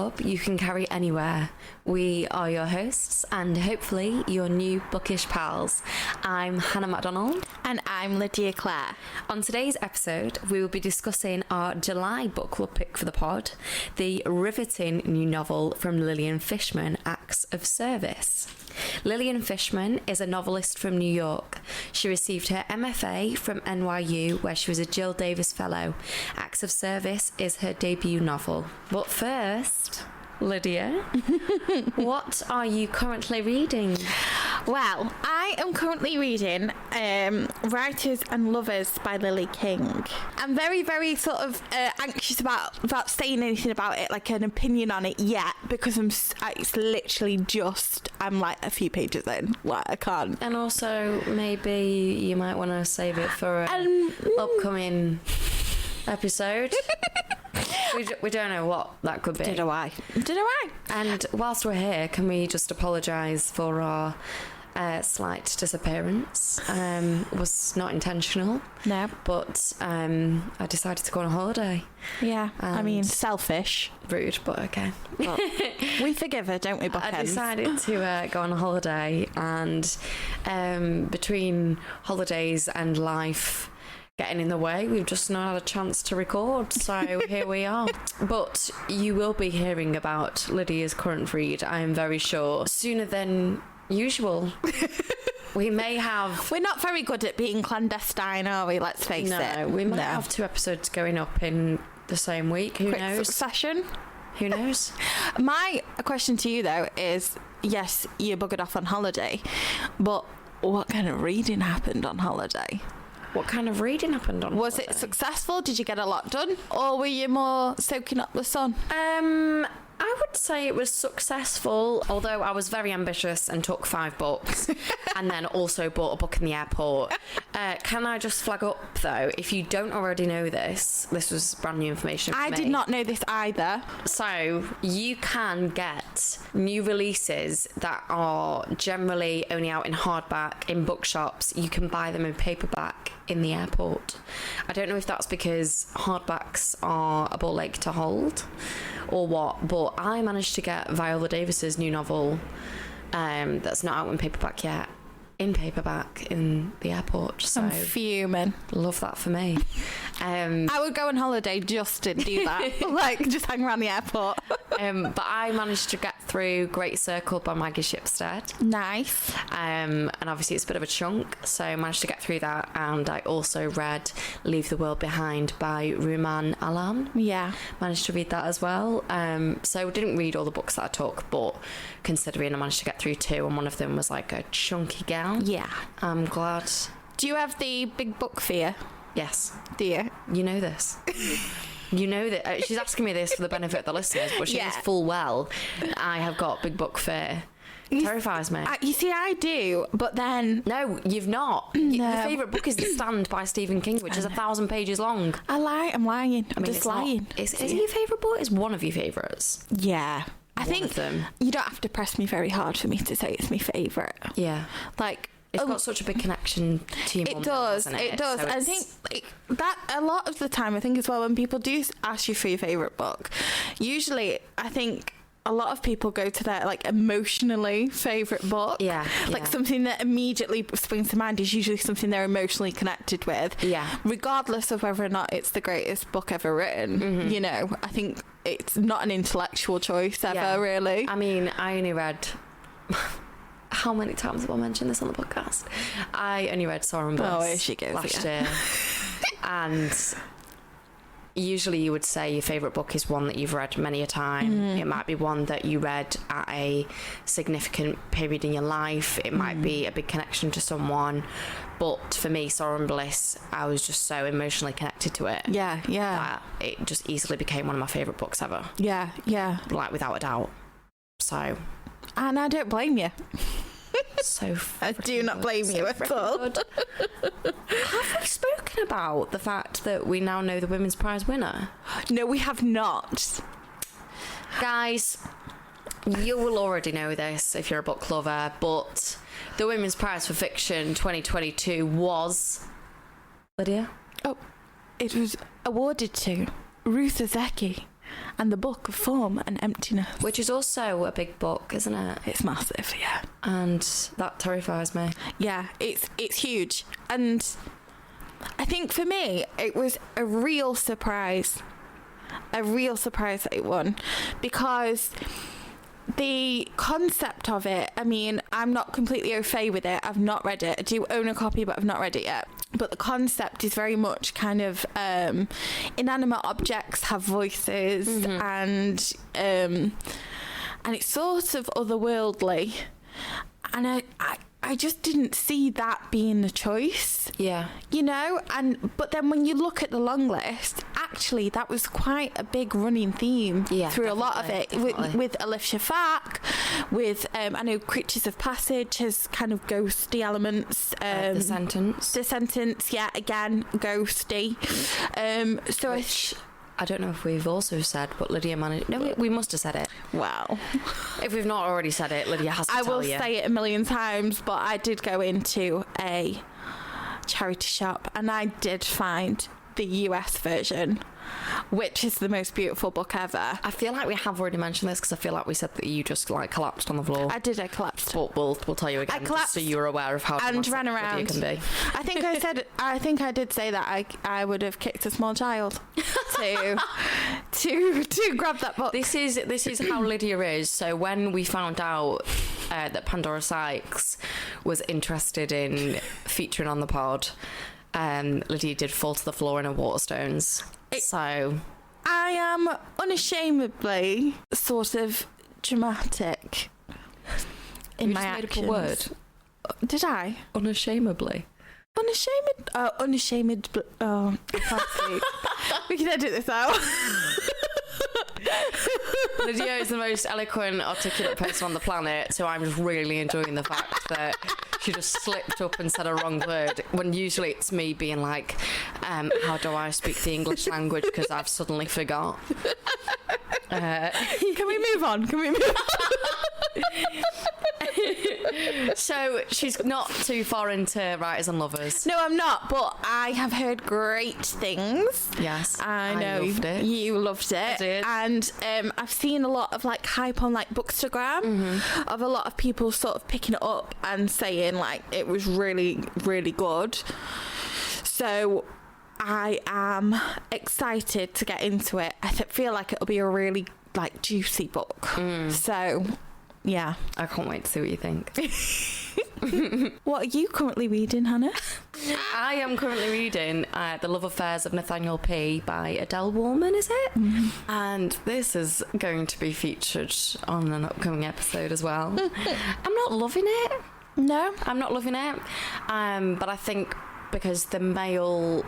club you can carry anywhere. We are your hosts and hopefully your new bookish pals. I'm Hannah MacDonald. And I'm Lydia Clare. On today's episode, we will be discussing our July book club pick for the pod, the riveting new novel from Lillian Fishman, Acts of Service. Lillian Fishman is a novelist from New York. She received her MFA from NYU, where she was a Jill Davis Fellow. Acts of Service is her debut novel. But first, Lydia, what are you currently reading? Well, I am currently reading Writers and Lovers by Lily King. I'm very, very sort of anxious about saying anything about it, like an opinion on it yet, because it's literally I'm like a few pages in. Like, I can't. And also, maybe you might want to save it for an upcoming episode. We don't know what that could be. Don't know why. And whilst we're here, can we just apologise for our slight disappearance? Was not intentional. No. But I decided to go on a holiday. Yeah. I mean, selfish. Rude, but okay. Well, we forgive her, don't we, Bookends? I decided to go on a holiday, and between holidays and life getting in the way, we've just not had a chance to record, so here we are. But you will be hearing about Lydia's current read, I am very sure, sooner than usual. We may have... We're not very good at being clandestine, are we? Let's face it. No, we might have 2 episodes going up in the same week. Who Quick knows? Succession. Who knows? My question to you, though, is, yes, you buggered off on holiday, but what kind of reading happened on holiday? What kind of reading happened on Was holiday? it successful? Did you get a lot done? Or were you more soaking up the sun? I would say it was successful, although I was very ambitious and took 5 books and then also bought a book in the airport. Can I just flag up, though, if you don't already know this was brand new information for me. I did not know this either. So you can get new releases that are generally only out in hardback in bookshops. You can buy them in paperback in the airport. I don't know if that's because hardbacks are a ball ache to hold or what, but I managed to get Viola Davis's new novel that's not out in paperback yet, in paperback in the airport. So I'm fuming. Love that for me. I would go on holiday just to do that. Like, just hang around the airport. But I managed to get through Great Circle by Maggie Shipstead. Nice. And obviously it's a bit of a chunk, so I managed to get through that. And I also read Leave the World Behind by Rumaan Alam. Yeah. Managed to read that as well. So I didn't read all the books that I took, but considering I managed to get through 2 and one of them was like a chunky gown. Yeah. I'm glad. Do you have the big book fear? Yes. Do you? You know this. You know that she's asking me this for the benefit of the listeners, but she knows full well I have got big book fear. Terrifies me. You see, I do, but then... No, you've not. No. Your favourite book is The Stand by Stephen King, which is 1,000 pages long. I'm lying. I'm just lying. Is it your favourite book? It's one of your favourites. Yeah. I think them. You don't have to press me very hard for me to say it's my favourite. Yeah. Like... It's got such a big connection to your mum. It does. Hasn't it? It does. So I think that a lot of the time, I think as well, when people do ask you for your favourite book, usually I think a lot of people go to their like emotionally favourite book. Yeah. Like something that immediately springs to mind is usually something they're emotionally connected with. Yeah. Regardless of whether or not it's the greatest book ever written. Mm-hmm. You know, I think it's not an intellectual choice ever, really. I mean, I only read... How many times have I mentioned this on the podcast? I only read Sorrow and Bliss here she goes last year. And usually you would say your favourite book is one that you've read many a time. It might be one that you read at a significant period in your life. It might be a big connection to someone. But for me, Sorrow and Bliss, I was just so emotionally connected to it. Yeah. That it just easily became one of my favourite books ever. Yeah. Like, without a doubt. So... And I don't blame you. So I do not blame you at all. Have we spoken about the fact that we now know the Women's Prize winner? No, we have not. Guys, you will already know this if you're a book lover, but the Women's Prize for Fiction 2022 was... Lydia? Oh, it was awarded to Ruth Ozeki. and the book of form and emptiness. Which is also a big book, isn't it? It's massive, yeah. And that terrifies me. Yeah, it's huge. And I think for me, it was a real surprise that it won, because the concept of it, I mean, I'm not completely au fait with it. I've not read it. I do own a copy, but I've not read it yet. But the concept is very much kind of inanimate objects have voices, and it's sort of otherworldly. And I just didn't see that being the choice. Yeah. You know? But then when you look at the long list, actually that was quite a big running theme through a lot of it. With Alif Shafak, with I know Creatures of Passage has kind of ghosty elements. The Sentence, yeah, again, ghosty. I don't know if we've also said, but Lydia managed... No, we must have said it. Wow. If we've not already said it, Lydia has to tell you. I will say it a million times, but I did go into a charity shop and I did find the US version, which is the most beautiful book ever. I feel like we have already mentioned this, because I feel like we said that you just like collapsed on the floor. I collapsed. But we'll tell you again, just so you're aware of how and ran around. Lydia can be. I think I did say that I would have kicked a small child to grab that book. This is how Lydia is. So when we found out that Pandora Sykes was interested in featuring on the pod, Lydia did fall to the floor in her Waterstones. So I am unashamedly sort of dramatic in my actions. You just made up a word. Did I? Unashamedly. Unashamed. Oh, I can't speak. We can edit this out. Lydia is the most eloquent, articulate person on the planet, so I'm just really enjoying the fact that she just slipped up and said a wrong word, when usually it's me being like, how do I speak the English language, because I've suddenly forgot. Can we move on? So she's not too far into Writers and Lovers. No, I'm not, but I have heard great things. Yes, I know loved it. You loved it. I did. And I've seen a lot of like hype on like Bookstagram of a lot of people sort of picking it up and saying like it was really, really good. So I am excited to get into it. I feel like it'll be a really like juicy book. So yeah, I can't wait to see what you think. What are you currently reading, Hannah? I am currently reading The Love Affairs of Nathaniel P by Adele Waldman, is it? And this is going to be featured on an upcoming episode as well. I'm not loving it. No, I'm not loving it. But I think because the male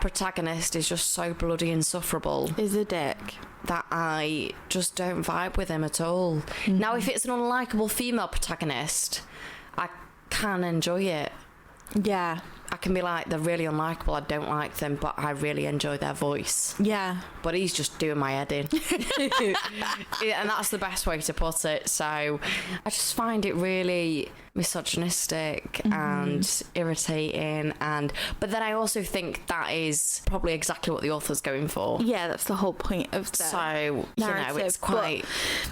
protagonist is just so bloody insufferable, is a dick, that I just don't vibe with him at all. Now, if it's an unlikable female protagonist, I can enjoy it. Yeah. I can be like, they're really unlikable, I don't like them, but I really enjoy their voice. Yeah. But he's just doing my head in. And that's the best way to put it. So I just find it really misogynistic and irritating, but then I also think that is probably exactly what the author's going for. Yeah, that's the whole point of the so narrative, it's quite...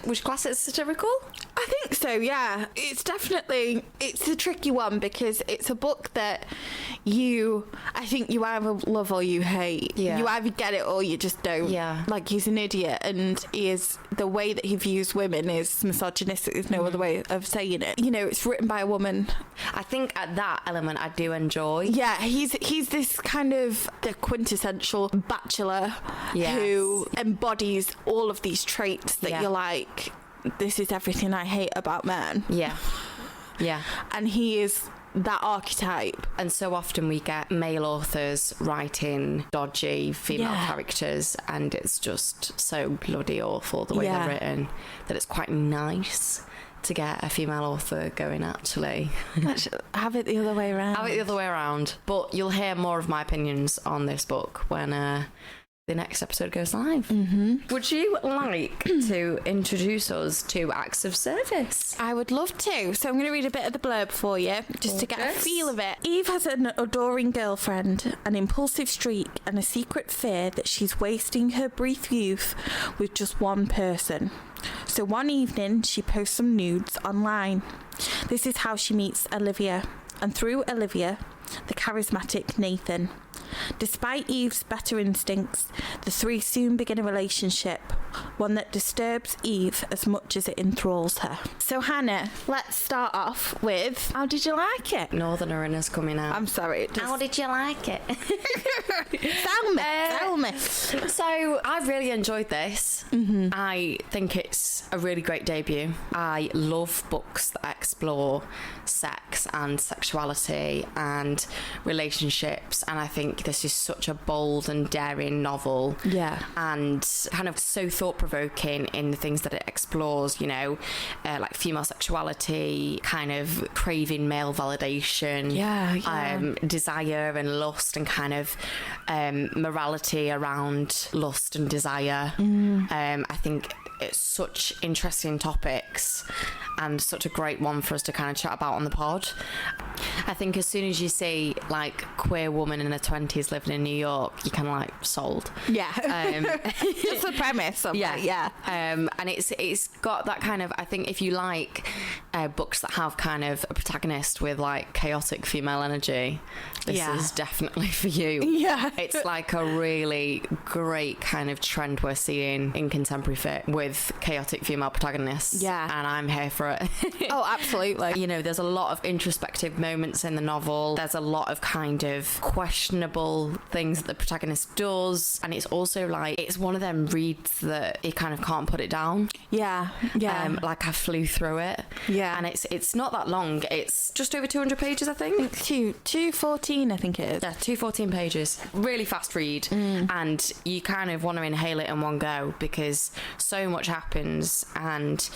Would you class it as satirical? I think so, yeah. It's a tricky one, because it's a book that I think you either love or you hate. Yeah. You either get it or you just don't. Yeah. Like, he's an idiot, and the way that he views women is misogynistic. There's no other way of saying it. You know, it's written by a woman. I think at that element I do enjoy. Yeah, he's this kind of the quintessential bachelor who embodies all of these traits that you're like, this is everything I hate about men. Yeah. Yeah. And he is that archetype. And so often we get male authors writing dodgy female characters, and it's just so bloody awful the way they're written, that it's quite nice to get a female author going, actually. Let's have it the other way around. Have it the other way around. But you'll hear more of my opinions on this book when the next episode goes live. Would you like to introduce us to acts of service? I would love to. So I'm going to read a bit of the blurb for you, just to get a feel of it. Eve has an adoring girlfriend, an impulsive streak, and a secret fear that she's wasting her brief youth with just one person. So one evening, she posts some nudes online. This is how she meets Olivia, and through Olivia, the charismatic Nathan. Despite Eve's better instincts, the three soon begin a relationship, one that disturbs Eve as much as it enthralls her. So Hannah, let's start off with, how did you like it? Northerner in us coming out. I'm sorry. How did you like it? Tell me. So I really enjoyed this. I think it's a really great debut. I love books that explore sex and sexuality and relationships, and I think this is such a bold and daring novel. Yeah. And kind of so thought-provoking in the things that it explores, you know, like female sexuality, kind of craving male validation, desire and lust, and kind of morality around lust and desire. I think it's such interesting topics and such a great one for us to kind of chat about on the pod. I think as soon as you see like queer woman in her 20s living in New York, you're kind of like sold. Yeah. Just the premise of it, yeah. And it's got that kind of, I think if you like books that have kind of a protagonist with like chaotic female energy, this is definitely for you. Yeah. It's like a really great kind of trend we're seeing in contemporary fic with chaotic female protagonists. Yeah. And I'm here for it. Oh, absolutely. You know, there's a lot of introspective moments in the novel. There's a lot of kind of questionable things that the protagonist does. And it's also like, it's one of them reads that you kind of can't put it down. Yeah. Yeah. Like I flew through it. Yeah. And it's not that long. It's just over 200 pages, I think. 214, I think it is. Yeah, 214 pages. Really fast read. And you kind of want to inhale it in one go because so much happens and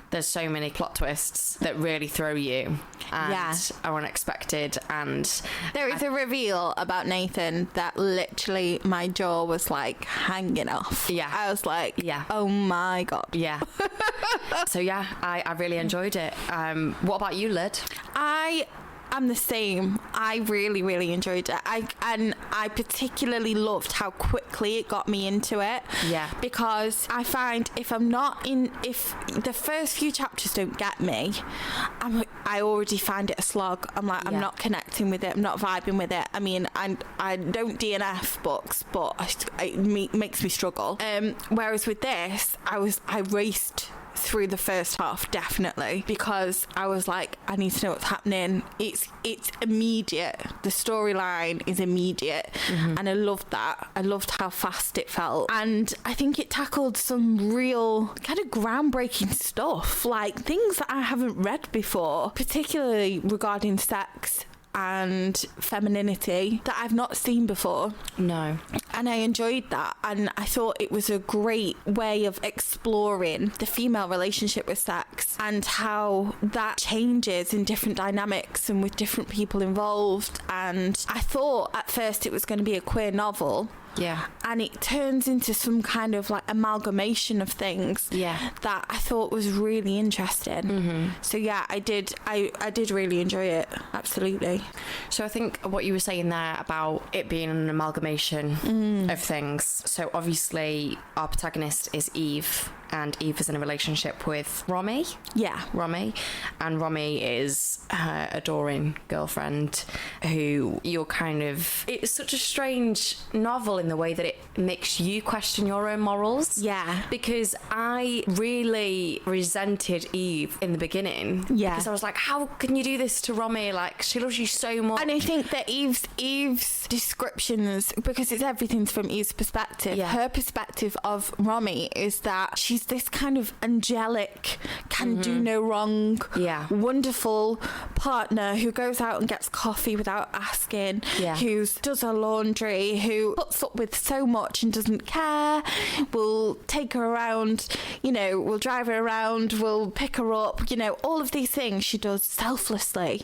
there's so many plot twists that really throw you and are unexpected. And there is a reveal about Nathan that literally my jaw was like hanging off. Yeah. I was like, oh my God. Yeah. So yeah, I really enjoyed it. What about you, Lid? I'm the same. I really, really enjoyed it. I particularly loved how quickly it got me into it. Yeah. Because I find if the first few chapters don't get me, I already find it a slog. I'm like, I'm not connecting with it. I'm not vibing with it. I mean, I don't DNF books, but it makes me struggle. Whereas with this, I raced through the first half, definitely, because I was like, I need to know what's happening. It's immediate. The storyline is immediate, and I loved that. I loved how fast it felt, and I think it tackled some real kind of groundbreaking stuff, like things that I haven't read before, particularly regarding sex and femininity that I've not seen before. No. And I enjoyed that, and I thought it was a great way of exploring the female relationship with sex and how that changes in different dynamics and with different people involved. And I thought at first it was going to be a queer novel. Yeah. And it turns into some kind of like amalgamation of things that I thought was really interesting. So yeah, I did really enjoy it. Absolutely. So I think what you were saying there about it being an amalgamation of things. So obviously our protagonist is Eve, and Eve is in a relationship with Romy. Yeah, Romy. And Romy is her adoring girlfriend who you're kind of... It's such a strange novel in the way that it makes you question your own morals. Yeah. Because I really resented Eve in the beginning. Yeah. Because I was like, how can you do this to Romy? Like, she loves you so much. And I think that Eve's descriptions, because it's everything's from Eve's perspective, her perspective of Romy is that she's this kind of angelic, can do no wrong, wonderful partner who goes out and gets coffee without asking, who does her laundry, who puts up with so much and doesn't care, will take her around, you know, will drive her around, will pick her up, you know, all of these things she does selflessly.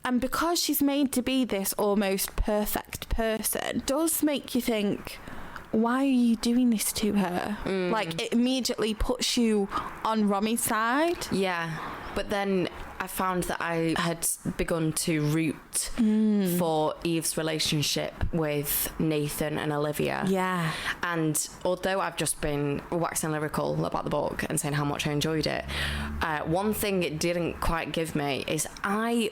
And because she's made to be this almost perfect person, does make you think, why are you doing this to her? Like, it immediately puts you on Romy's side. Yeah, but then I found that I had begun to root for Eve's relationship with Nathan and Olivia. Yeah. And although I've just been waxing lyrical about the book and saying how much I enjoyed it, one thing it didn't quite give me is I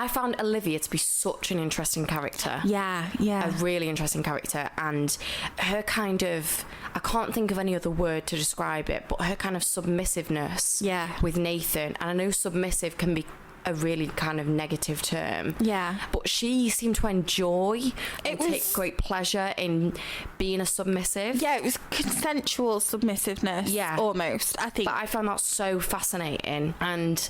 found Olivia to be such an interesting character. Yeah. A really interesting character. And her kind of, I can't think of any other word to describe it, but her kind of submissiveness with Nathan. And I know submissive can be a really kind of negative term. Yeah. But she seemed to enjoy and take great pleasure in being a submissive. Yeah, it was consensual submissiveness. Yeah. Almost, I think. But I found that so fascinating. And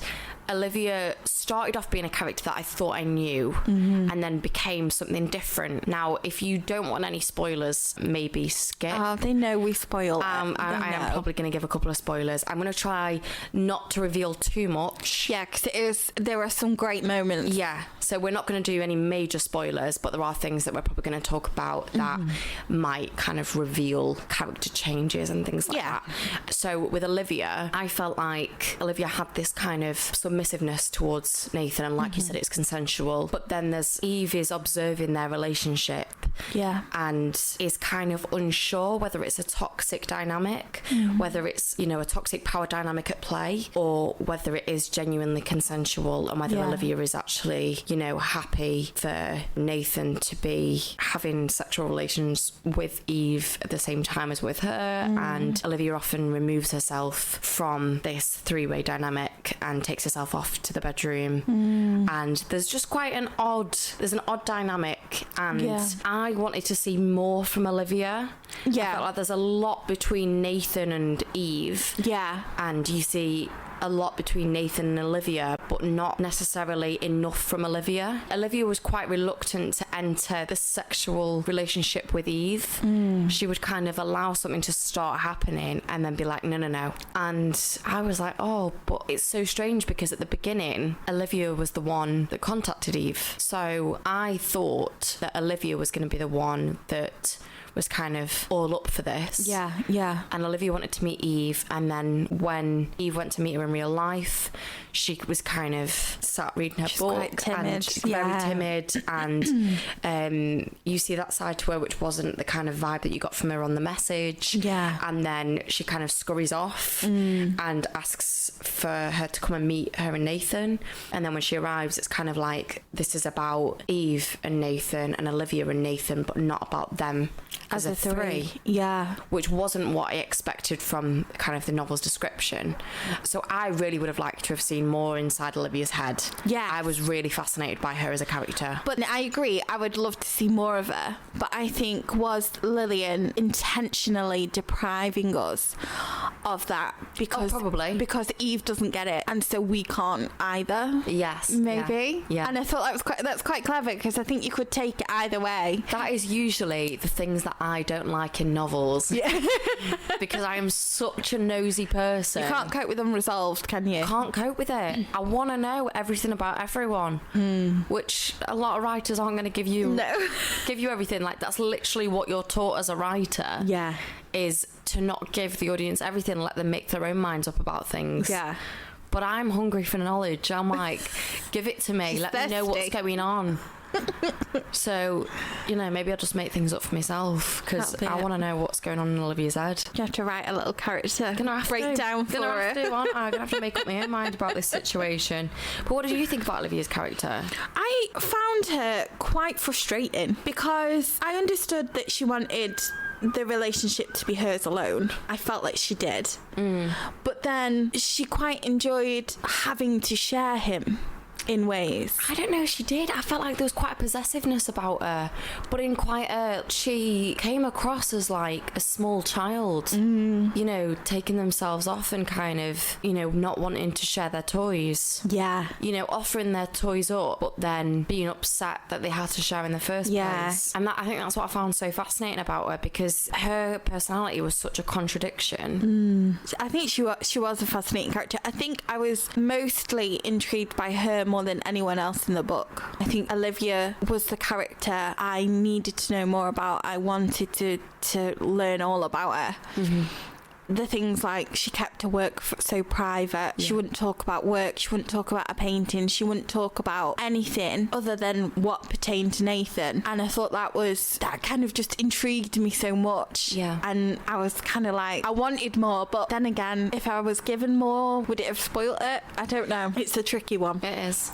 Olivia started off being a character that I thought I knew and then became something different. Now, if you don't want any spoilers, maybe skip. Oh, they know we spoil I am probably going to give a couple of spoilers. I'm going to try not to reveal too much. Yeah, because there are some great moments. Yeah, so we're not going to do any major spoilers, but there are things that we're probably going to talk about that might kind of reveal character changes and things like that. So with Olivia, I felt like Olivia had this kind of submissiveness towards Nathan, and like you said, it's consensual. But then there's Eve is observing their relationship and is kind of unsure whether it's a toxic dynamic, whether it's, you know, a toxic power dynamic at play, or whether it is genuinely consensual, and whether Olivia is actually, you know, happy for Nathan to be having sexual relations with Eve at the same time as with her. And Olivia often removes herself from this three-way dynamic and takes herself off to the bedroom. And there's just quite an odd dynamic, and I wanted to see more from Olivia. I felt like there's a lot between Nathan and Eve. And you see a lot between Nathan and Olivia, but not necessarily enough from Olivia. Olivia was quite reluctant to enter the sexual relationship with Eve. She would kind of allow something to start happening and then be like, no. And I was like, oh, but it's so strange, because at the beginning, Olivia was the one that contacted Eve. So I thought that Olivia was going to be the one that was kind of all up for this. And Olivia wanted to meet Eve, and then when Eve went to meet her in real life, she was kind of sat reading her book, quite timid. and very timid, and you see that side to her which wasn't the kind of vibe that you got from her on the message. And then she kind of scurries off and asks for her to come and meet her and Nathan, and then when she arrives, it's kind of like, this is about Eve and Nathan and Olivia and Nathan, but not about them as a three. Which wasn't what I expected from kind of the novel's description. So I really would have liked to have seen more inside Olivia's head. I was really fascinated by her as a character. But I agree, I would love to see more of her. But I think, was Lillian intentionally depriving us of that? Because probably. Because Eve doesn't get it, and so we can't either. Yes. Maybe. Yeah. And I thought that's quite clever, because I think you could take it either way. That is usually the things that I don't like in novels. Because I am such a nosy person. You can't cope with unresolved, can you? Can't cope with it. I want to know everything about everyone, which a lot of writers aren't going to give you. Give you everything. Like, that's literally what you're taught as a writer. Is to not give the audience everything, let them make their own minds up about things. But I'm hungry for knowledge. I'm like, give it to me. Let me know what's going on. So, you know, maybe I'll just make things up for myself, because I want to know what's going on in Olivia's head. You have to write a little character breakdown for her. I'm gonna have to make up my own mind about this situation. But what did you think about Olivia's character? I found her quite frustrating, because I understood that she wanted the relationship to be hers alone. I felt like she did. But then she quite enjoyed having to share him in ways. I don't know if she did. I felt like there was quite a possessiveness about her, but in quite a... She came across as like a small child, you know, taking themselves off and kind of, you know, not wanting to share their toys. You know, offering their toys up, but then being upset that they had to share in the first place. And I think that's what I found so fascinating about her, because her personality was such a contradiction. I think she was a fascinating character. I think I was mostly intrigued by her more more than anyone else in the book. I think Olivia was the character I needed to know more about. I wanted to learn all about her. Mm-hmm. The things like she kept her work so private. Yeah. She wouldn't talk about work. She wouldn't talk about her painting. She wouldn't talk about anything other than what pertained to Nathan. And I thought that kind of just intrigued me so much. Yeah. And I was kind of like, I wanted more, but then again, if I was given more, would it have spoilt it? I don't know. It's a tricky one. It is.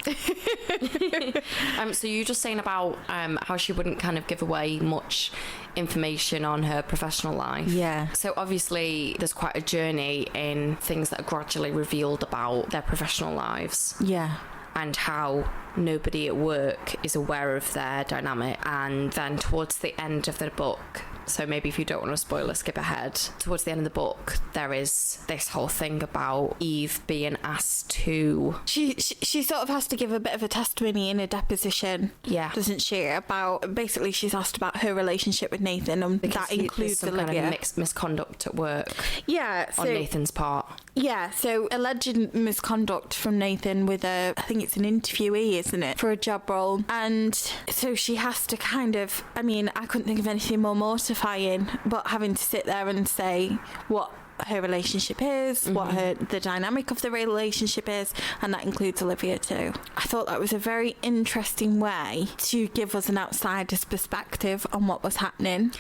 So you're just saying about how she wouldn't kind of give away much information on her professional life. Yeah. So obviously there's quite a journey in things that are gradually revealed about their professional lives. Yeah. And how nobody at work is aware of their dynamic. And then towards the end of the book, so maybe if you don't want to spoil it, skip ahead. Towards the end of the book, there is this whole thing about Eve being asked to... She sort of has to give a bit of a testimony in a deposition, doesn't she? About, basically she's asked about her relationship with Nathan, and because that includes some Olivia. Kind of misconduct at work. Yeah. On Nathan's part. Yeah, so alleged misconduct from Nathan with I think it's an interviewee, isn't it, for a job role. And so she has to kind of, I mean, I couldn't think of anything more mortifying, but having to sit there and say what her relationship is, what the dynamic of the relationship is, and that includes Olivia too. I thought that was a very interesting way to give us an outsider's perspective on what was happening.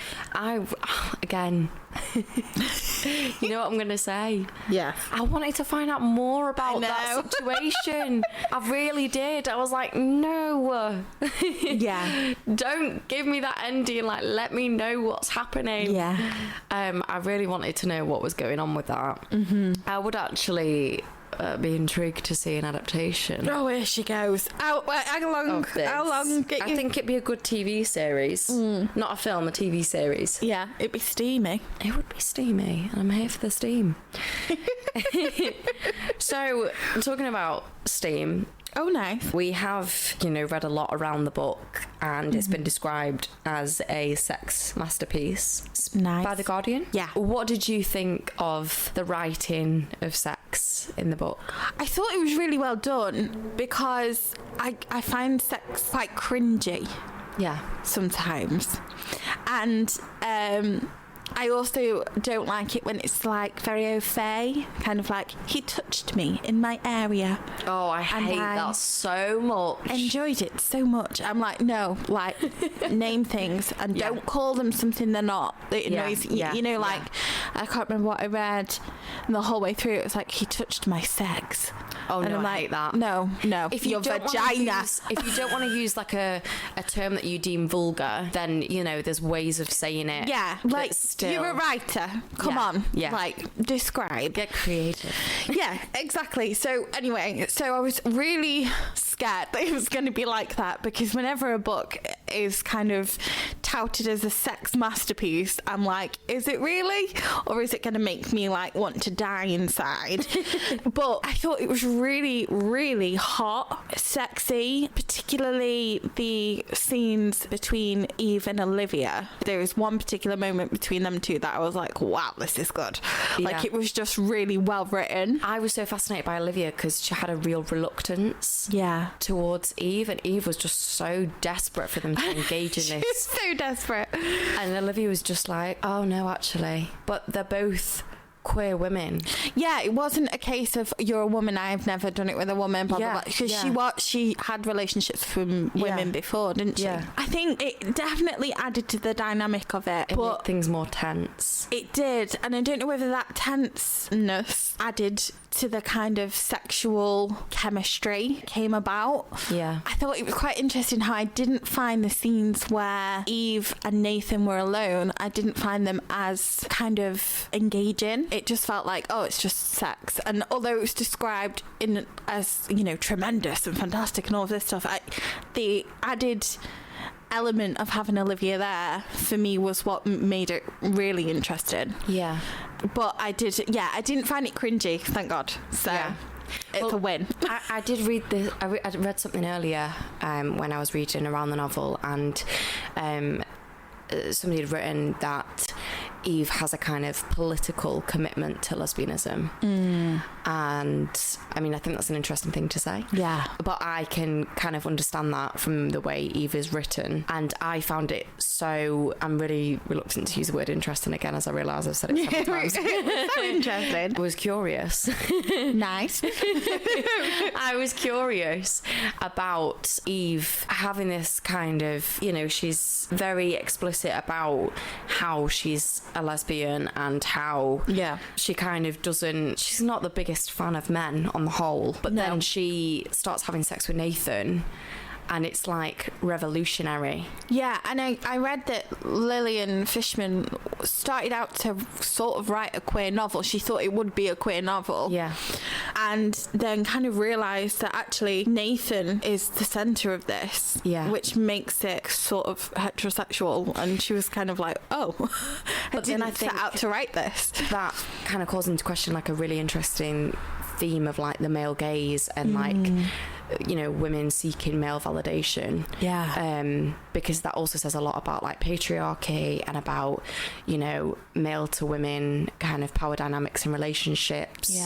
Again, you know what I'm going to say? Yeah. I wanted to find out more about that situation. I really did. I was like, no. Yeah. Don't give me that ending. Like, let me know what's happening. Yeah. I really wanted to know what was going on with that. Mm-hmm. I would actually... be intrigued to see an adaptation. Oh, here she goes. How long? I think it'd be a good TV series. Not a film, a TV series. Yeah, it'd be steamy. It would be steamy, and I'm here for the steam. So, talking about steam... Oh, nice. We have, read a lot around the book, and it's been described as a sex masterpiece by The Guardian. Yeah. What did you think of the writing of sex in the book? I thought it was really well done, because I find sex quite cringy. Yeah. Sometimes. And I also don't like it when it's like very au fait, kind of like, he touched me in my area. Oh, I hate that so much. Enjoyed it so much. I'm like, no, like, name things and don't call them something they're not. It annoys like, I can't remember what I read, and the whole way through it was like, he touched my sex. Oh, and no, I'm I hate that. No. If you your vagina. If you don't want to use like a term that you deem vulgar, then, there's ways of saying it. Yeah, like, you're a writer. Come on. Yeah. Like, describe. Get creative. Yeah, exactly. So, anyway, I was really scared that it was going to be like that, because whenever a book is kind of touted as a sex masterpiece, I'm like, is it really? Or is it going to make me, like, want to die inside? But I thought it was really, really hot, sexy, particularly the scenes between Eve and Olivia. There was one particular moment between them two that I was like, wow, this is good. Yeah. Like, it was just really well written. I was so fascinated by Olivia because she had a real reluctance towards Eve, and Eve was just so desperate for them to engage in this. So desperate. And Olivia was just like, oh no, actually. But they're both queer women. Yeah, it wasn't a case of, you're a woman, I've never done it with a woman, blah, blah, blah. Because she had relationships with women before, didn't she? Yeah. I think it definitely added to the dynamic of it. It made things more tense. It did. And I don't know whether that tenseness added to the kind of sexual chemistry came about. Yeah. I thought it was quite interesting how I didn't find the scenes where Eve and Nathan were alone, I didn't find them as kind of engaging. It just felt like, oh, it's just sex. And although it was described as, tremendous and fantastic and all of this stuff, the added element of having Olivia there for me was what made it really interesting. Yeah. But I didn't find it cringy, thank God. So it's a win. I did read this. I read something earlier when I was reading around the novel, and somebody had written that Eve has a kind of political commitment to lesbianism. And I mean, I think that's an interesting thing to say. Yeah. But I can kind of understand that from the way Eve is written. And I found it I'm really reluctant to use the word interesting again, as I realise I've said it several times. So interesting. I was curious. Nice. I was curious about Eve having this kind of, she's very explicit about how she's a lesbian and how she kind of she's not the biggest fan of men on the whole, but then she starts having sex with Nathan. And it's like revolutionary. Yeah, and I read that Lillian Fishman started out to sort of write a queer novel. She thought it would be a queer novel. Yeah. And then kind of realised that actually Nathan is the centre of this. Yeah. Which makes it sort of heterosexual. And she was kind of like, oh, I didn't set out to write this. That kind of calls into question like a really interesting theme of like the male gaze and like women seeking male validation, because that also says a lot about like patriarchy and about male to women kind of power dynamics in relationships.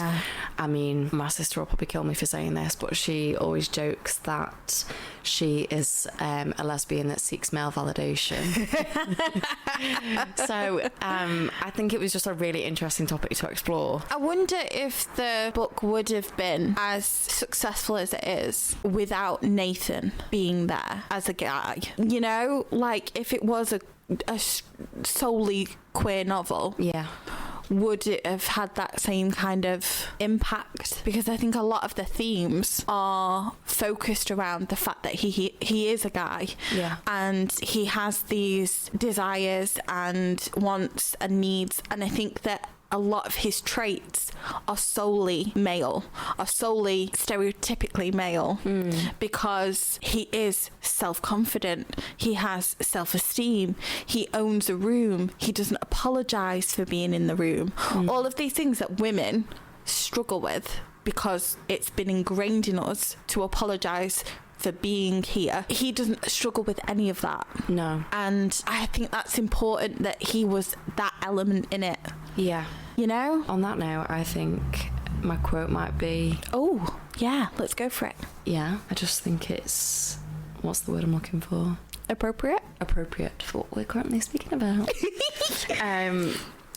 I mean, my sister will probably kill me for saying this, but she always jokes that she is a lesbian that seeks male validation. So I think it was just a really interesting topic to explore. I wonder if the book would have been as successful as it is without Nathan being there as a guy. Like if it was a solely queer novel. Yeah. Would it have had that same kind of impact? Because I think a lot of the themes are focused around the fact that he is a guy, and he has these desires and wants and needs, and I think that a lot of his traits are solely male, are solely stereotypically male, because he is self-confident, he has self-esteem, he owns a room, he doesn't apologise for being in the room. All of these things that women struggle with because it's been ingrained in us to apologise for being here. He doesn't struggle with any of that. No. And I think that's important that he was that element in it. Yeah. On that note, I think my quote might be... Oh, yeah, let's go for it. Yeah, I just think it's... What's the word I'm looking for? Appropriate for what we're currently speaking about.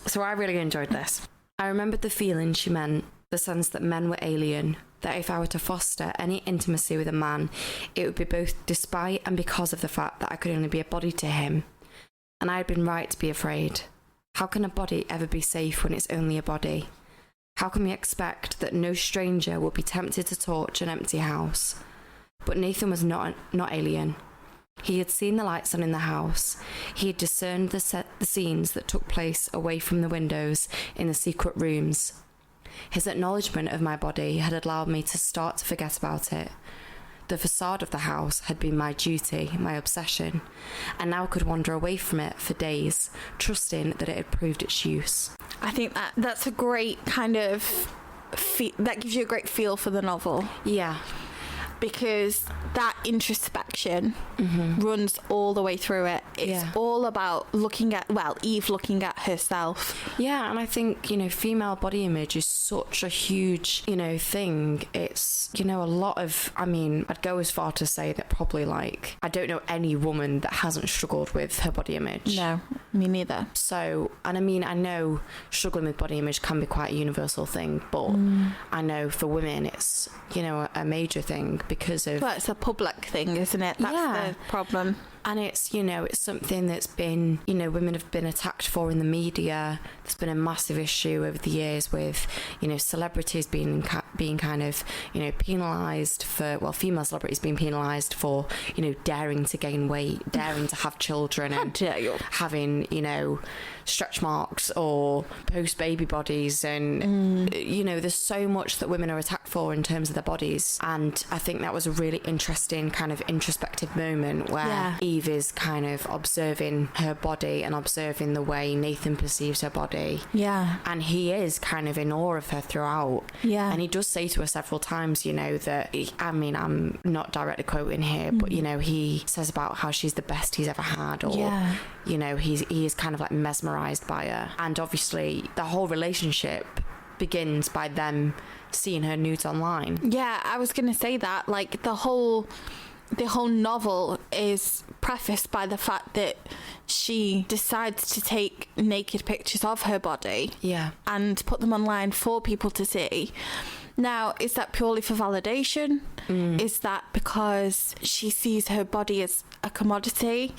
So I really enjoyed this. I remembered the feeling she meant, the sense that men were alien, that if I were to foster any intimacy with a man, it would be both despite and because of the fact that I could only be a body to him. And I had been right to be afraid. How can a body ever be safe when it's only a body? How can we expect that no stranger will be tempted to torch an empty house? But Nathan was not alien. He had seen the lights on in the house. He had discerned the scenes that took place away from the windows in the secret rooms. His acknowledgement of my body had allowed me to start to forget about it. The facade of the house had been my duty, my obsession, and now I could wander away from it for days, trusting that it had proved its use. I think that's a great kind of... that gives you a great feel for the novel. Yeah. Because that introspection runs all the way through it. It's all about Eve looking at herself. Yeah, and I think, female body image is such a huge, thing. It's, a lot of, I'd go as far to say that probably I don't know any woman that hasn't struggled with her body image. No, me neither. So, and I know struggling with body image can be quite a universal thing, but I know for women it's, a major thing. Because of... Well, it's a public thing, isn't it? That's the problem. And it's, it's something that's been, women have been attacked for in the media. There's been a massive issue over the years with, celebrities being kind of, penalised for, female celebrities being penalised for, daring to gain weight, daring to have children and having, stretch marks or post-baby bodies. And, there's so much that women are attacked for in terms of their bodies. And I think that was a really interesting kind of introspective moment where Eve Eve is kind of observing her body and observing the way Nathan perceives her body. Yeah. And he is kind of in awe of her throughout. Yeah. And he does say to her several times, you know, that, I'm not directly quoting here, but, you know, he says about how she's the best he's ever had, or, you know, he is kind of like mesmerised by her. And obviously the whole relationship begins by them seeing her nudes online. Yeah, I was going to say that. Like, the whole novel is prefaced by the fact that she decides to take naked pictures of her body and put them online for people to see. Now, is that purely for validation? Is that because she sees her body as a commodity?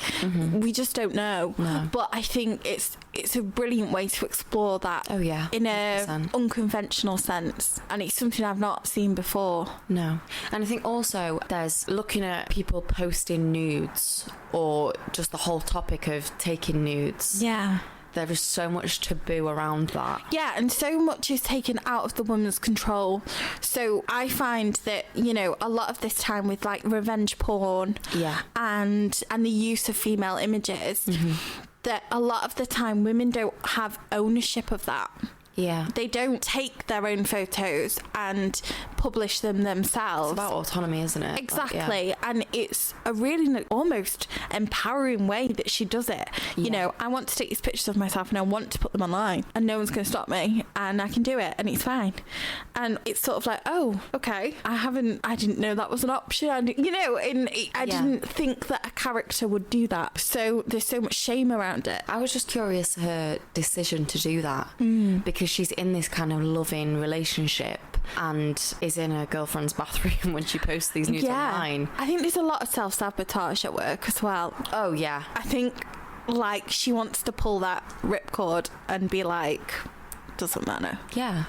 We just don't know. No. But I think it's a brilliant way to explore that. Oh, yeah. In a 100%. unconventional sense. And it's something I've not seen before. No. And I think also there's looking at people posting nudes, or just the whole topic of taking nudes. Yeah. There is so much taboo around that. Yeah, and so much is taken out of the woman's control. So I find that, you know, a lot of this time with like revenge porn and the use of female images, that a lot of the time women don't have ownership of that. Yeah. They don't take their own photos and publish them themselves. It's about autonomy, isn't it? Exactly. Like, and it's a really almost empowering way that she does it. You know, I want to take these pictures of myself and I want to put them online, and no one's going to stop me, and I can do it, and it's fine. And it's sort of like, oh, okay, I didn't know that was an option. I didn't think that a character would do that. So there's so much shame around it. I was just curious her decision to do that, because she's in this kind of loving relationship and is in her girlfriend's bathroom when she posts these nudes online. I think there's a lot of self-sabotage at work as well. Oh, yeah. I think, like, she wants to pull that ripcord and be like, doesn't matter. Yeah.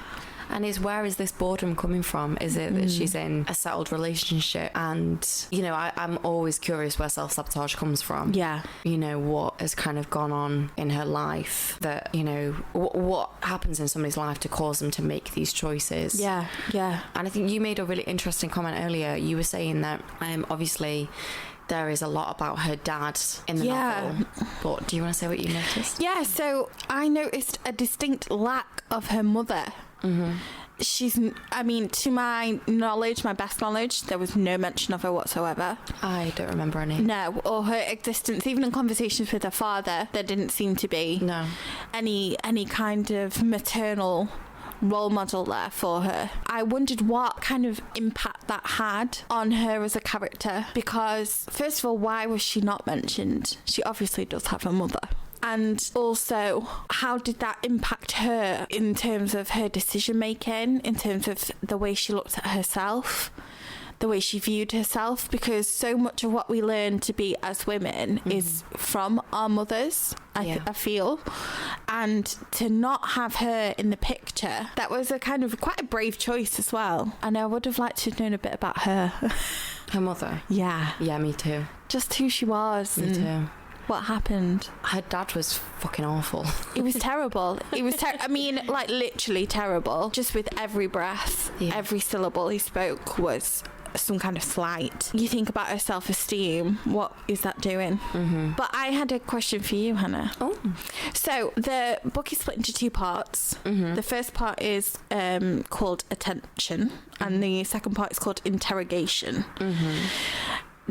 And where is this boredom coming from? Is it that she's in a settled relationship? And, you know, I'm always curious where self-sabotage comes from. Yeah. You know, what has kind of gone on in her life that, you know, what happens in somebody's life to cause them to make these choices. Yeah, yeah. And I think you made a really interesting comment earlier. You were saying that obviously there is a lot about her dad in the novel. But do you want to say what you noticed? Yeah, so I noticed a distinct lack of her mother. She's, I mean, to my knowledge, my best knowledge, there was no mention of her whatsoever. I don't remember any. No, or her existence. Even in conversations with her father, there didn't seem to be any kind of maternal role model there for her. I wondered what kind of impact that had on her as a character, because first of all, why was she not mentioned? She obviously does have a mother. And also, how did that impact her in terms of her decision making, in terms of the way she looked at herself, the way she viewed herself? Because so much of what we learn to be as women is from our mothers, I feel. And to not have her in the picture, that was a kind of quite a brave choice as well. And I would have liked to have known a bit about her. Her mother? Yeah. Yeah, me too. Just who she was. Me too. What happened? Her dad was fucking awful. It was terrible. It was I mean, like, literally terrible. Just with every breath, every syllable he spoke was some kind of slight. You think about her self-esteem, what is that doing? But I had a question for you, Hannah. Oh. So the book is split into two parts. The first part is called Attention, and the second part is called Interrogation.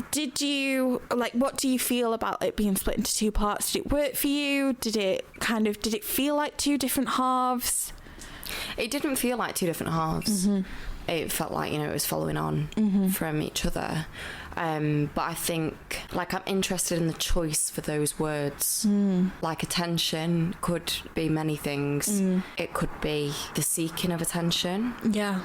Did you, like, what do you feel about it being split into two parts? Did it work for you? Did it feel like two different halves? It didn't feel like two different halves. It felt like, you know, it was following on from each other. But I think, like, I'm interested in the choice for those words. Like, attention could be many things. It could be the seeking of attention. Yeah.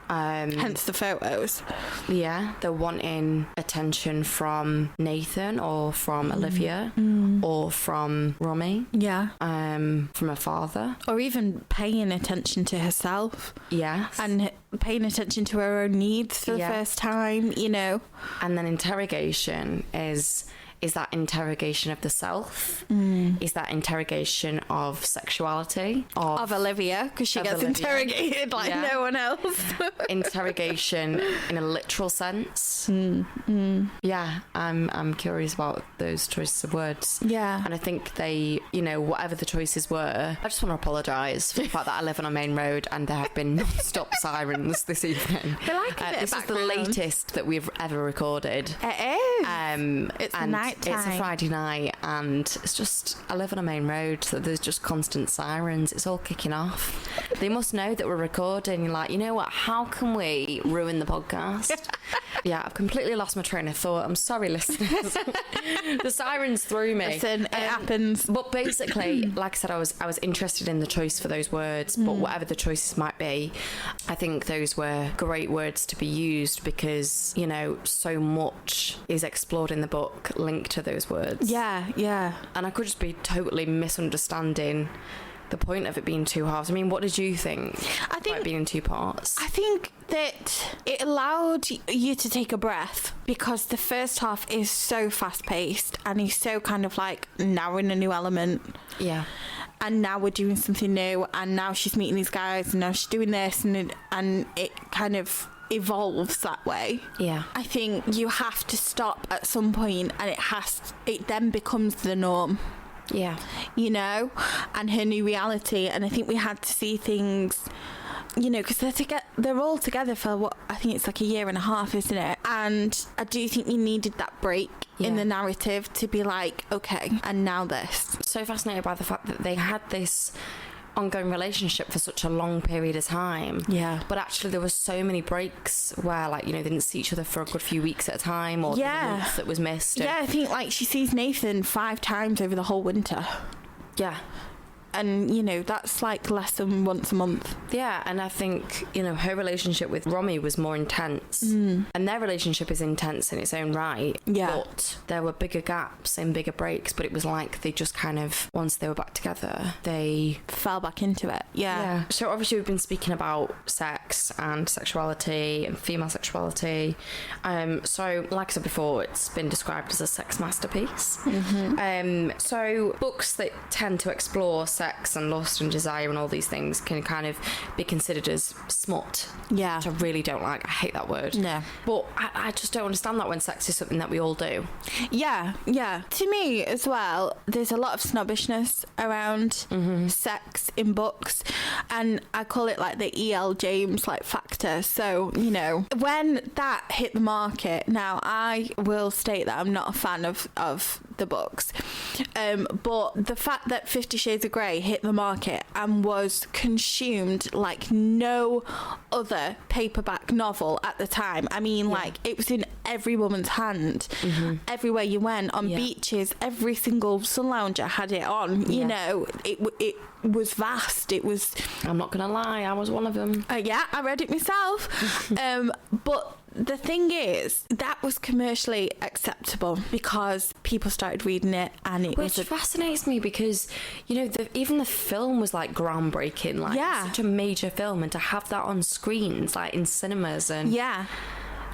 Hence the photos. Yeah, they're wanting attention from Nathan or from Olivia or from Romy. Yeah. From her father. Or even paying attention to herself. Yes. And paying attention to her own needs for the first time, you know. And then interrogation is is that interrogation of the self, is that interrogation of sexuality, of Olivia, because she gets interrogated like no one else. Interrogation in a literal sense. Yeah, I'm curious about those choices of words. Yeah. And I think they, you know, whatever the choices were, I just want to apologise for the fact that I live on a main road and there have been non-stop sirens this evening. They like a bit this of is the background. latest that we've ever recorded. It is. It's a night time. It's a Friday night, and it's just, I live on a main road, so there's just constant sirens. It's all kicking off. They must know that we're recording. You're like, you know what? How can we ruin the podcast? Yeah, I've completely lost my train of thought. I'm sorry, listeners. The sirens threw me. Listen, it happens. But basically, like I said, I was interested in the choice for those words, but whatever the choices might be, I think those were great words to be used because, you know, so much is explored in the book linked to those words. Yeah, yeah. And I could just be totally misunderstanding the point of it being two halves. I mean, what did you think about it being in two parts? I think that it allowed you to take a breath because the first half is so fast-paced and he's so kind of like, now we're in a new element. Yeah. And now we're doing something new, and now she's meeting these guys, and now she's doing this, and it kind of evolves that way. Yeah. I think you have to stop at some point, and it then becomes the norm. Yeah. You know, and her new reality. And I think we had to see things, you know, because they're all together for what I think it's like a year and a half, isn't it? And I do think you needed that break in the narrative to be like, okay, and now this. So fascinated by the fact that they had this ongoing relationship for such a long period of time. Yeah. But actually there were so many breaks where, like, you know, they didn't see each other for a good few weeks at a time, or the months that was missed. Yeah, I think like she sees Nathan 5 times over the whole winter. Yeah. And, you know, that's like less than once a month. Yeah, and I think, you know, her relationship with Romy was more intense. And their relationship is intense in its own right. Yeah. But there were bigger gaps and bigger breaks, but it was like they just kind of, once they were back together, they fell back into it. Yeah. So obviously we've been speaking about sex and sexuality and female sexuality. So like I said before, it's been described as a sex masterpiece. So books that tend to explore sex and lust and desire and all these things can kind of be considered as smut. Yeah. Which I really don't like. I hate that word. No. But I just don't understand that when sex is something that we all do. Yeah. To me as well, there's a lot of snobbishness around sex in books, and I call it like the E.L. James like factor. So, you know, when that hit the market, now I will state that I'm not a fan of the books, but the fact that 50 Shades of Grey hit the market and was consumed like no other paperback novel at the time. I mean, like, it was in every woman's hand. Everywhere you went, on beaches, every single sun lounger had it on. You know, it was vast. It was... I'm not gonna lie, I was one of them. I read it myself. But the thing is, that was commercially acceptable because people started reading it, and it Which fascinates me because, you know, even the film was like groundbreaking, like such a major film, and to have that on screens, like in cinemas, and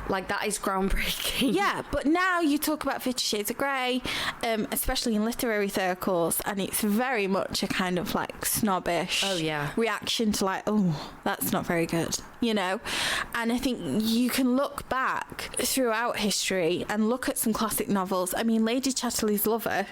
like, that is groundbreaking. Yeah, but now you talk about 50 Shades of Grey, especially in literary circles, and it's very much a kind of like snobbish reaction to like, oh, that's not very good, you know? And I think you can look back throughout history and look at some classic novels. I mean, Lady Chatterley's Lover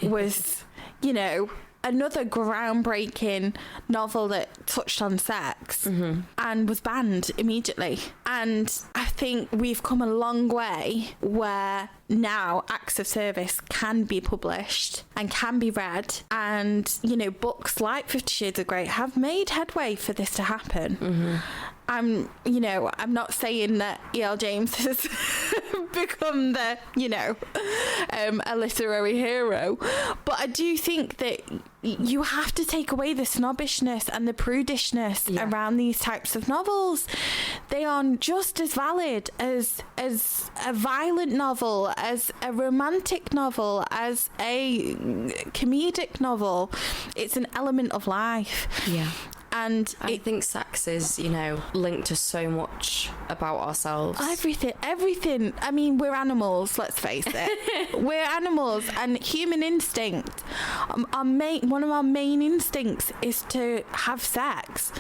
was, you know, another groundbreaking novel that touched on sex and was banned immediately. And I think we've come a long way where now acts of service can be published and can be read, and, you know, books like 50 Shades of Grey have made headway for this to happen. I'm not saying that E.L. James has become the, you know, a literary hero, but I do think that you have to take away the snobbishness and the prudishness around these types of novels. They are just as valid as a violent novel, as a romantic novel, as a comedic novel. It's an element of life. And I think sex is, you know, linked to so much about ourselves. Everything. I mean, we're animals, let's face it. We're animals, and human instinct, one of our main instincts is to have sex.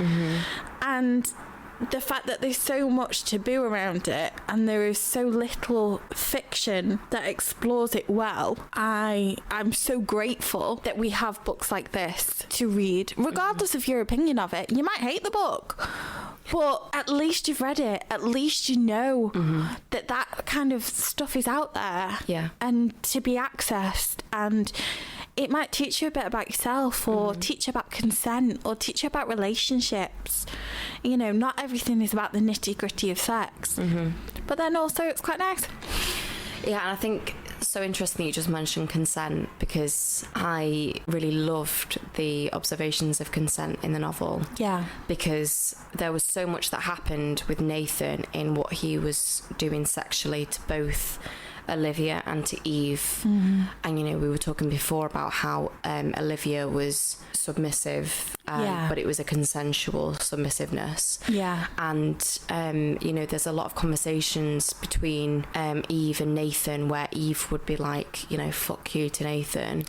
And the fact that there's so much taboo around it and there is so little fiction that explores it well, I'm so grateful that we have books like this to read, regardless of your opinion of it. You might hate the book, but at least you've read it. At least you know that kind of stuff is out there, and to be accessed. And it might teach you a bit about yourself, or teach you about consent, or teach you about relationships. You know, not everything is about the nitty-gritty of sex. But then also it's quite nice. Yeah, and I think so interesting that you just mentioned consent, because I really loved the observations of consent in the novel. Yeah. Because there was so much that happened with Nathan in what he was doing sexually to both Olivia and to Eve. And, you know, we were talking before about how Olivia was submissive, but it was a consensual submissiveness. And you know, there's a lot of conversations between Eve and Nathan where Eve would be like, you know, fuck you to Nathan,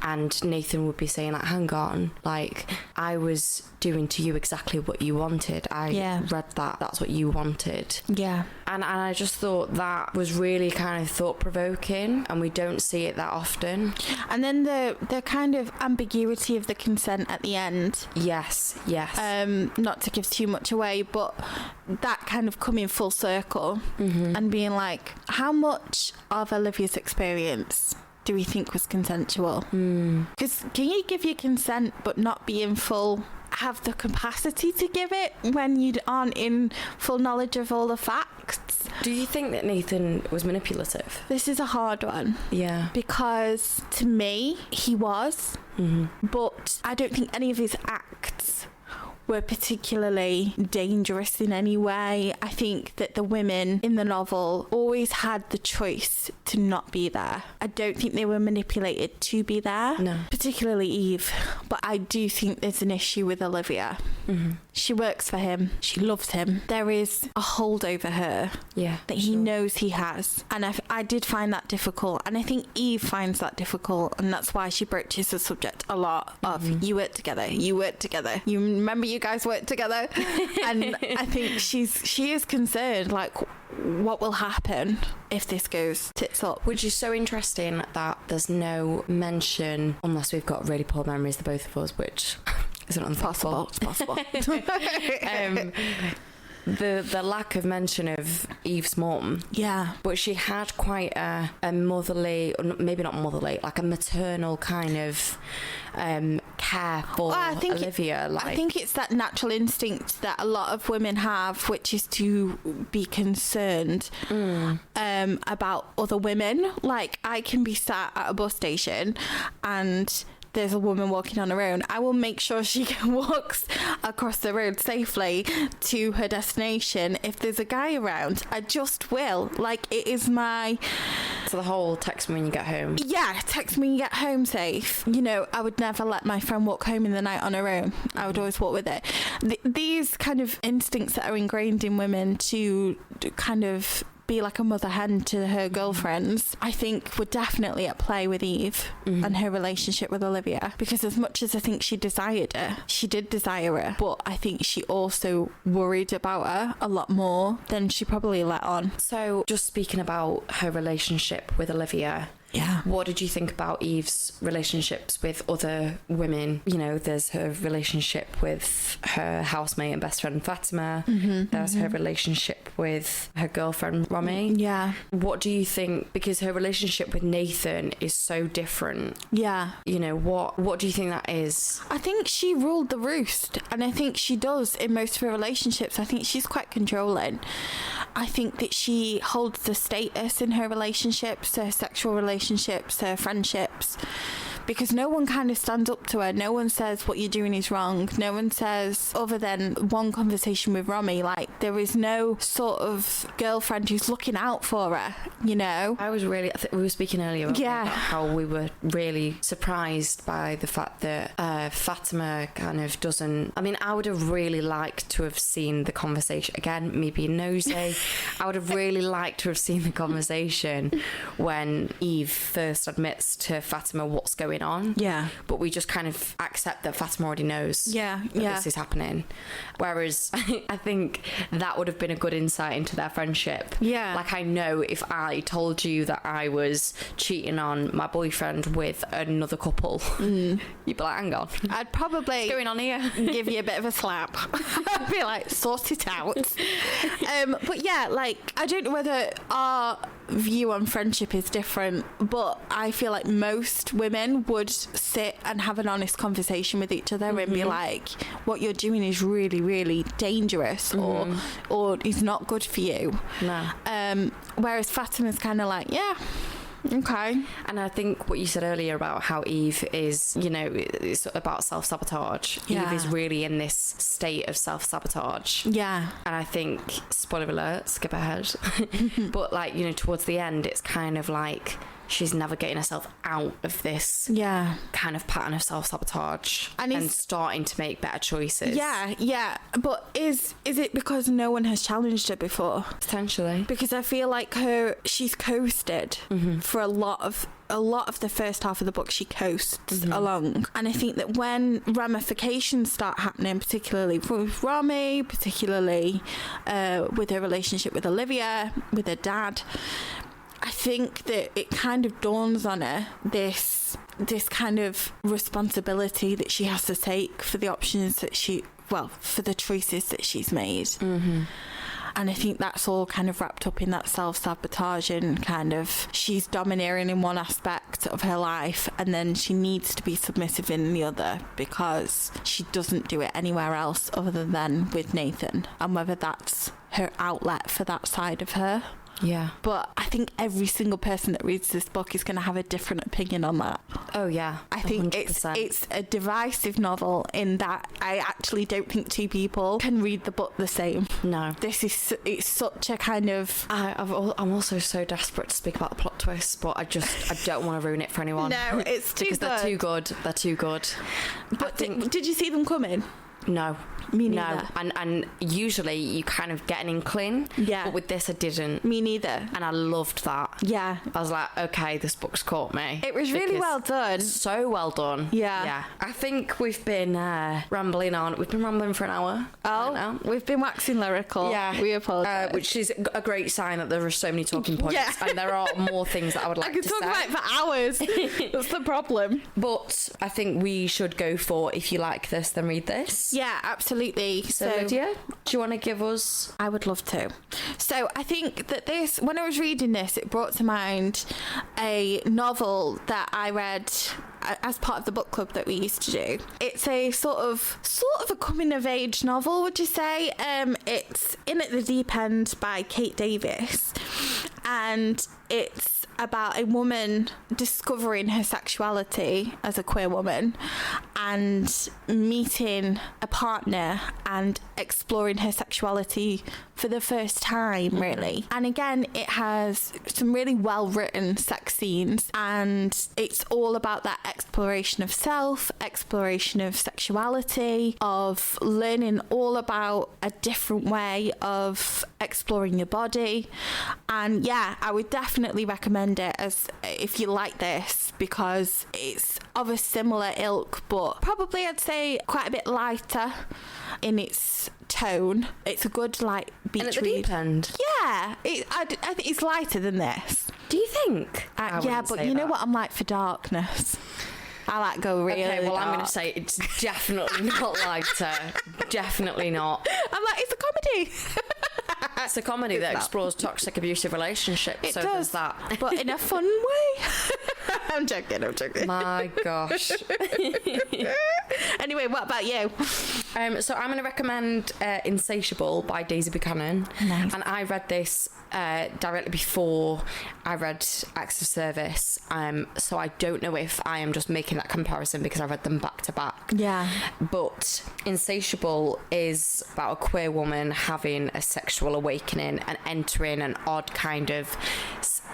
and Nathan would be saying like, hang on, like, I was doing to you exactly what you wanted. I read that's what you wanted. And I just thought that was really kind of thought-provoking, and we don't see it that often. And then the kind of ambiguity of the consent at the end. Yes. Not to give too much away, but that kind of coming full circle and being like, how much of Olivia's experience do we think was consensual? Because can you give your consent but not be in full, have the capacity to give it when you aren't in full knowledge of all the facts? Do you think that Nathan was manipulative? This is a hard one. Yeah. Because to me, he was. But I don't think any of his acts were particularly dangerous in any way. I think that the women in the novel always had the choice to not be there. I don't think they were manipulated to be there, particularly Eve. But I do think there's an issue with Olivia. She works for him. She loves him. There is a hold over her that he knows he has. And I did find that difficult. And I think Eve finds that difficult. And that's why she broaches the subject a lot of, you work together. You remember you guys work together. And I think she is concerned, like, what will happen if this goes tits up? Which is so interesting that there's no mention, unless we've got really poor memories, the both of us, which isn't unthinkable. It's possible. The lack of mention of Eve's mum. Yeah. But she had quite a motherly, maybe not motherly, like a maternal kind of care for Olivia. I think it's that natural instinct that a lot of women have, which is to be concerned about other women. Like, I can be sat at a bus station and there's a woman walking on her own. I will make sure she walks across the road safely to her destination. If there's a guy around, I just will. Like, it is my... So the whole text me when you get home. Yeah, text me when you get home safe. You know, I would never let my friend walk home in the night on her own. I would always walk with it. These kind of instincts that are ingrained in women to kind of be like a mother hen to her girlfriends, I think were definitely at play with Eve and her relationship with Olivia. Because as much as I think she desired her, she did desire her, but I think she also worried about her a lot more than she probably let on. So just speaking about her relationship with Olivia, what did you think about Eve's relationships with other women? You know, there's her relationship with her housemate and best friend Fatima. There's her relationship with her girlfriend Romy. Yeah. What do you think? Because her relationship with Nathan is so different. Yeah. You know, what do you think that is? I think she ruled the roost, and I think she does in most of her relationships. I think she's quite controlling. I think that she holds the status in her relationships, her sexual relationships, her friendships, because no one kind of stands up to her. No one says what you're doing is wrong. No one says, other than one conversation with Romy, like there is no sort of girlfriend who's looking out for her, you know. I think we were speaking earlier about how we were really surprised by the fact that Fatima kind of doesn't. I mean, I would have really liked to have seen the conversation. Again, me being nosy, I would have really liked to have seen the conversation when Eve first admits to Fatima what's going on. Yeah. But we just kind of accept that Fatima already knows that this is happening. Whereas I think that would have been a good insight into their friendship. Yeah. Like, I know if I told you that I was cheating on my boyfriend with another couple, you'd be like, hang on. I'd probably... What's going on here? Give you a bit of a slap. I'd be like, sort it out. But yeah, like, I don't know whether our view on friendship is different, but I feel like most women would sit and have an honest conversation with each other and be like, what you're doing is really, really dangerous or is not good for you. No. Whereas Fatima's kind of like, yeah, okay. And I think what you said earlier about how Eve is, you know, it's about self-sabotage. Yeah. Eve is really in this state of self-sabotage. Yeah. And I think, spoiler alert, skip ahead. But, like, you know, towards the end, it's kind of like she's never getting herself out of this kind of pattern of self-sabotage and starting to make better choices. Yeah. But is it because no one has challenged her before? Potentially. Because I feel like she's coasted for a lot of the first half of the book. She coasts along, and I think that when ramifications start happening, particularly with Romy, particularly with her relationship with Olivia, with her dad, I think that it kind of dawns on her this kind of responsibility that she has to take for the options that for the choices that she's made. And I think that's all kind of wrapped up in that self-sabotage, and kind of she's domineering in one aspect of her life and then she needs to be submissive in the other because she doesn't do it anywhere else other than with Nathan, and whether that's her outlet for that side of her. Yeah. But I think every single person that reads this book is going to have a different opinion on that. Oh, yeah. I think 100%. it's a divisive novel in that I actually don't think two people can read the book the same. No. It's such a kind of... I'm also so desperate to speak about the plot twists, but I don't want to ruin it for anyone. No, it's too because good. They're too good. But did you see them coming? No. Me neither. No. And usually you kind of get an inkling. Yeah. But with this I didn't. Me neither. And I loved that. Yeah. I was like, okay, this book's caught me. It was really well done. So well done. Yeah. Yeah. I think we've been rambling on. We've been rambling for an hour. Oh, we've been waxing lyrical. Yeah. We apologise. Which is a great sign that there are so many talking points. Yeah. And there are more things that I would like to say. I could talk about it for hours. That's the problem. But I think we should go for, if you like this, then read this. Yeah, absolutely. So Lydia, do you want to give us... I would love to. So I think that when I was reading this, it brought to mind a novel that I read as part of the book club that we used to do. It's a sort of a coming of age novel, would you say? It's In at the Deep End by Kate Davies, and it's about a woman discovering her sexuality as a queer woman and meeting a partner and exploring her sexuality for the first time, really. And again, it has some really well written sex scenes, and it's all about that exploration of self, exploration of sexuality, of learning all about a different way of exploring your body. And yeah, I would definitely recommend it as if you like this, because it's of a similar ilk, but probably I'd say quite a bit lighter in its tone. It's a good beach And at the read. deep end. Yeah, I think it's lighter than this. Do you think? Yeah, but you know what I'm like for darkness. I like go really Okay, well, dark. I'm going to say it's definitely not lighter. Definitely not. I'm like, it's a comedy. It's a comedy that explores toxic, abusive relationships. It so does, there's that. but in a fun way. I'm joking. My gosh. Anyway, what about you? So I'm going to recommend Insatiable by Daisy Buchanan. Nice. And I read this directly before I read Acts of Service. So I don't know if I am just making that comparison because I read them back to back. Yeah. But Insatiable is about a queer woman having a sexual awakening and entering an odd kind of,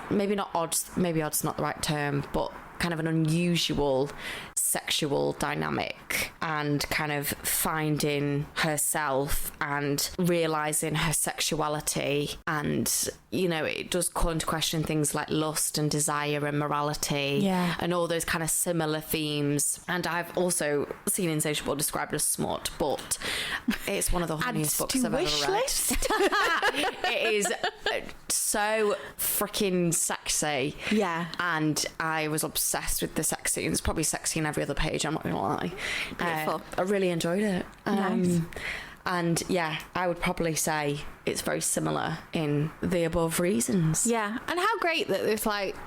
maybe odd's not the right term, but kind of an unusual sexual dynamic, and kind of finding herself and realizing her sexuality. And it does call into question things like lust and desire and morality, and all those kind of similar themes. And I've also seen Insatiable described as smut, but it's one of the horniest books I've ever read. It is so freaking sexy, and I was obsessed with the sex scenes. Probably sex scene every other page, I'm not gonna lie. I really enjoyed it. Nice. And I would probably say it's very similar in the above reasons. Yeah, and how great that there's like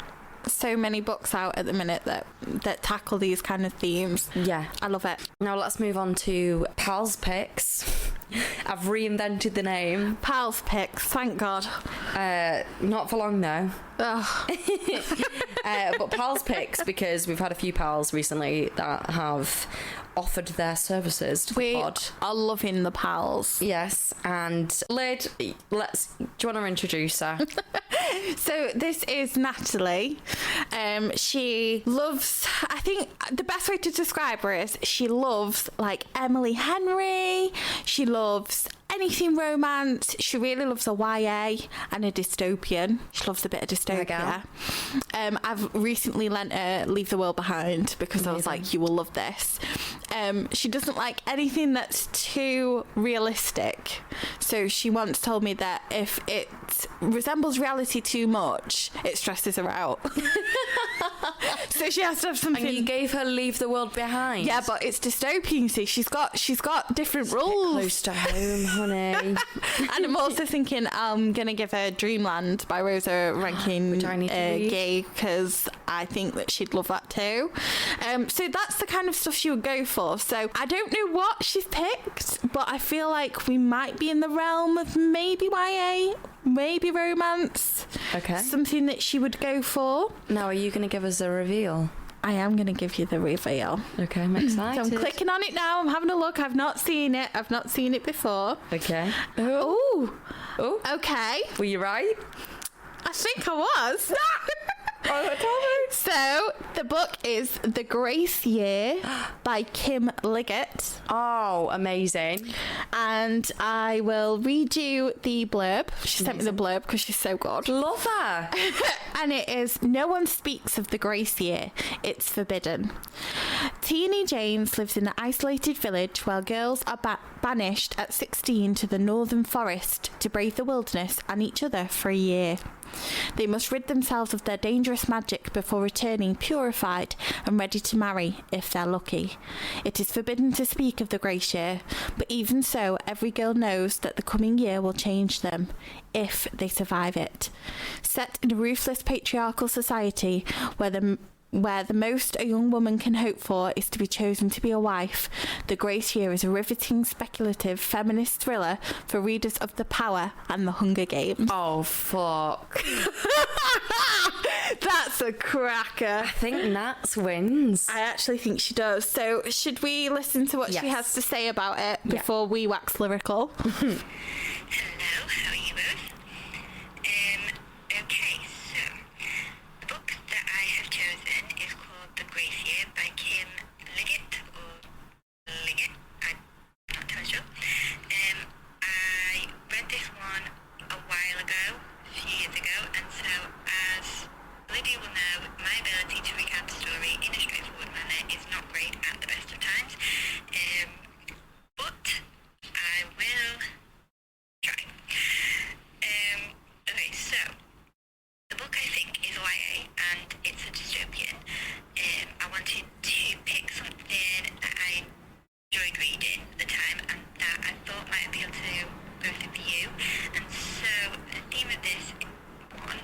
so many books out at the minute that tackle these kind of themes. Yeah, I love it. Now let's move on to Pal's Picks. I've reinvented the name. Pal's Picks, thank God. Not for long though. Ugh. But Pal's Picks, because we've had a few pals recently that have offered their services to the pod. We are loving the pals. Yes, and Lid, do you want to introduce her? So this is Natalie. She loves, I think the best way to describe her is she loves like Emily Henry. She loves anything romance. She really loves a YA and a dystopian. She loves a bit of dystopia. I've recently lent her Leave the World Behind because I was like, you will love this. She doesn't like anything that's too realistic. So she once told me that if it resembles reality too much, it stresses her out. So she has to have something. And you gave her Leave the World Behind? Yeah, but it's dystopian, see. She's got different rules. Close to home, honey. And I'm also thinking I'm going to give her Dreamland by Rosa Rankin-Gee because I think that she'd love that too. So that's the kind of stuff she would go for. So I don't know what she's picked, but I feel like we might be in the realm of maybe YA, maybe romance. Okay. Something that she would go for. Now, are you going to give us a reveal? I am going to give you the reveal. Okay, I'm excited. So I'm clicking on it now. I'm having a look. I've not seen it. I've not seen it before. Okay. Oh. Okay. Were you right? I think I was. So the book is The Grace Year by Kim Liggett. Oh, amazing. And I will read you the blurb. She sent me the blurb because she's so good. Love her. And it is, no one speaks of the Grace Year. It's forbidden. Teeny James lives in an isolated village where girls are banished at 16 to the northern forest to brave the wilderness and each other for a year. They must rid themselves of their dangerous magic before returning purified and ready to marry if they're lucky. It is forbidden to speak of the Grace Year, but even so, every girl knows that the coming year will change them, if they survive it. Set in a ruthless patriarchal society where the most a young woman can hope for is to be chosen to be a wife, The Grace Year is a riveting, speculative, feminist thriller for readers of The Power and The Hunger Games. Oh, fuck. That's a cracker. I think Nats wins. I actually think she does. So should we listen to what she has to say about it before we wax lyrical? Hello, how are you both? Okay, so the book that I have chosen is called The Grace Year by Kim Liggett, or Liggett, I'm not too sure. I read this one a while ago, a few years ago, and so as Lydia will know, my ability to recount the story in a straightforward manner is not great at the best of times, but I will try. Okay, so the book I think is YA and it's a dystopian. I wanted to pick something that I enjoyed reading at the time and that I thought might appeal to both of you. And so the theme of this one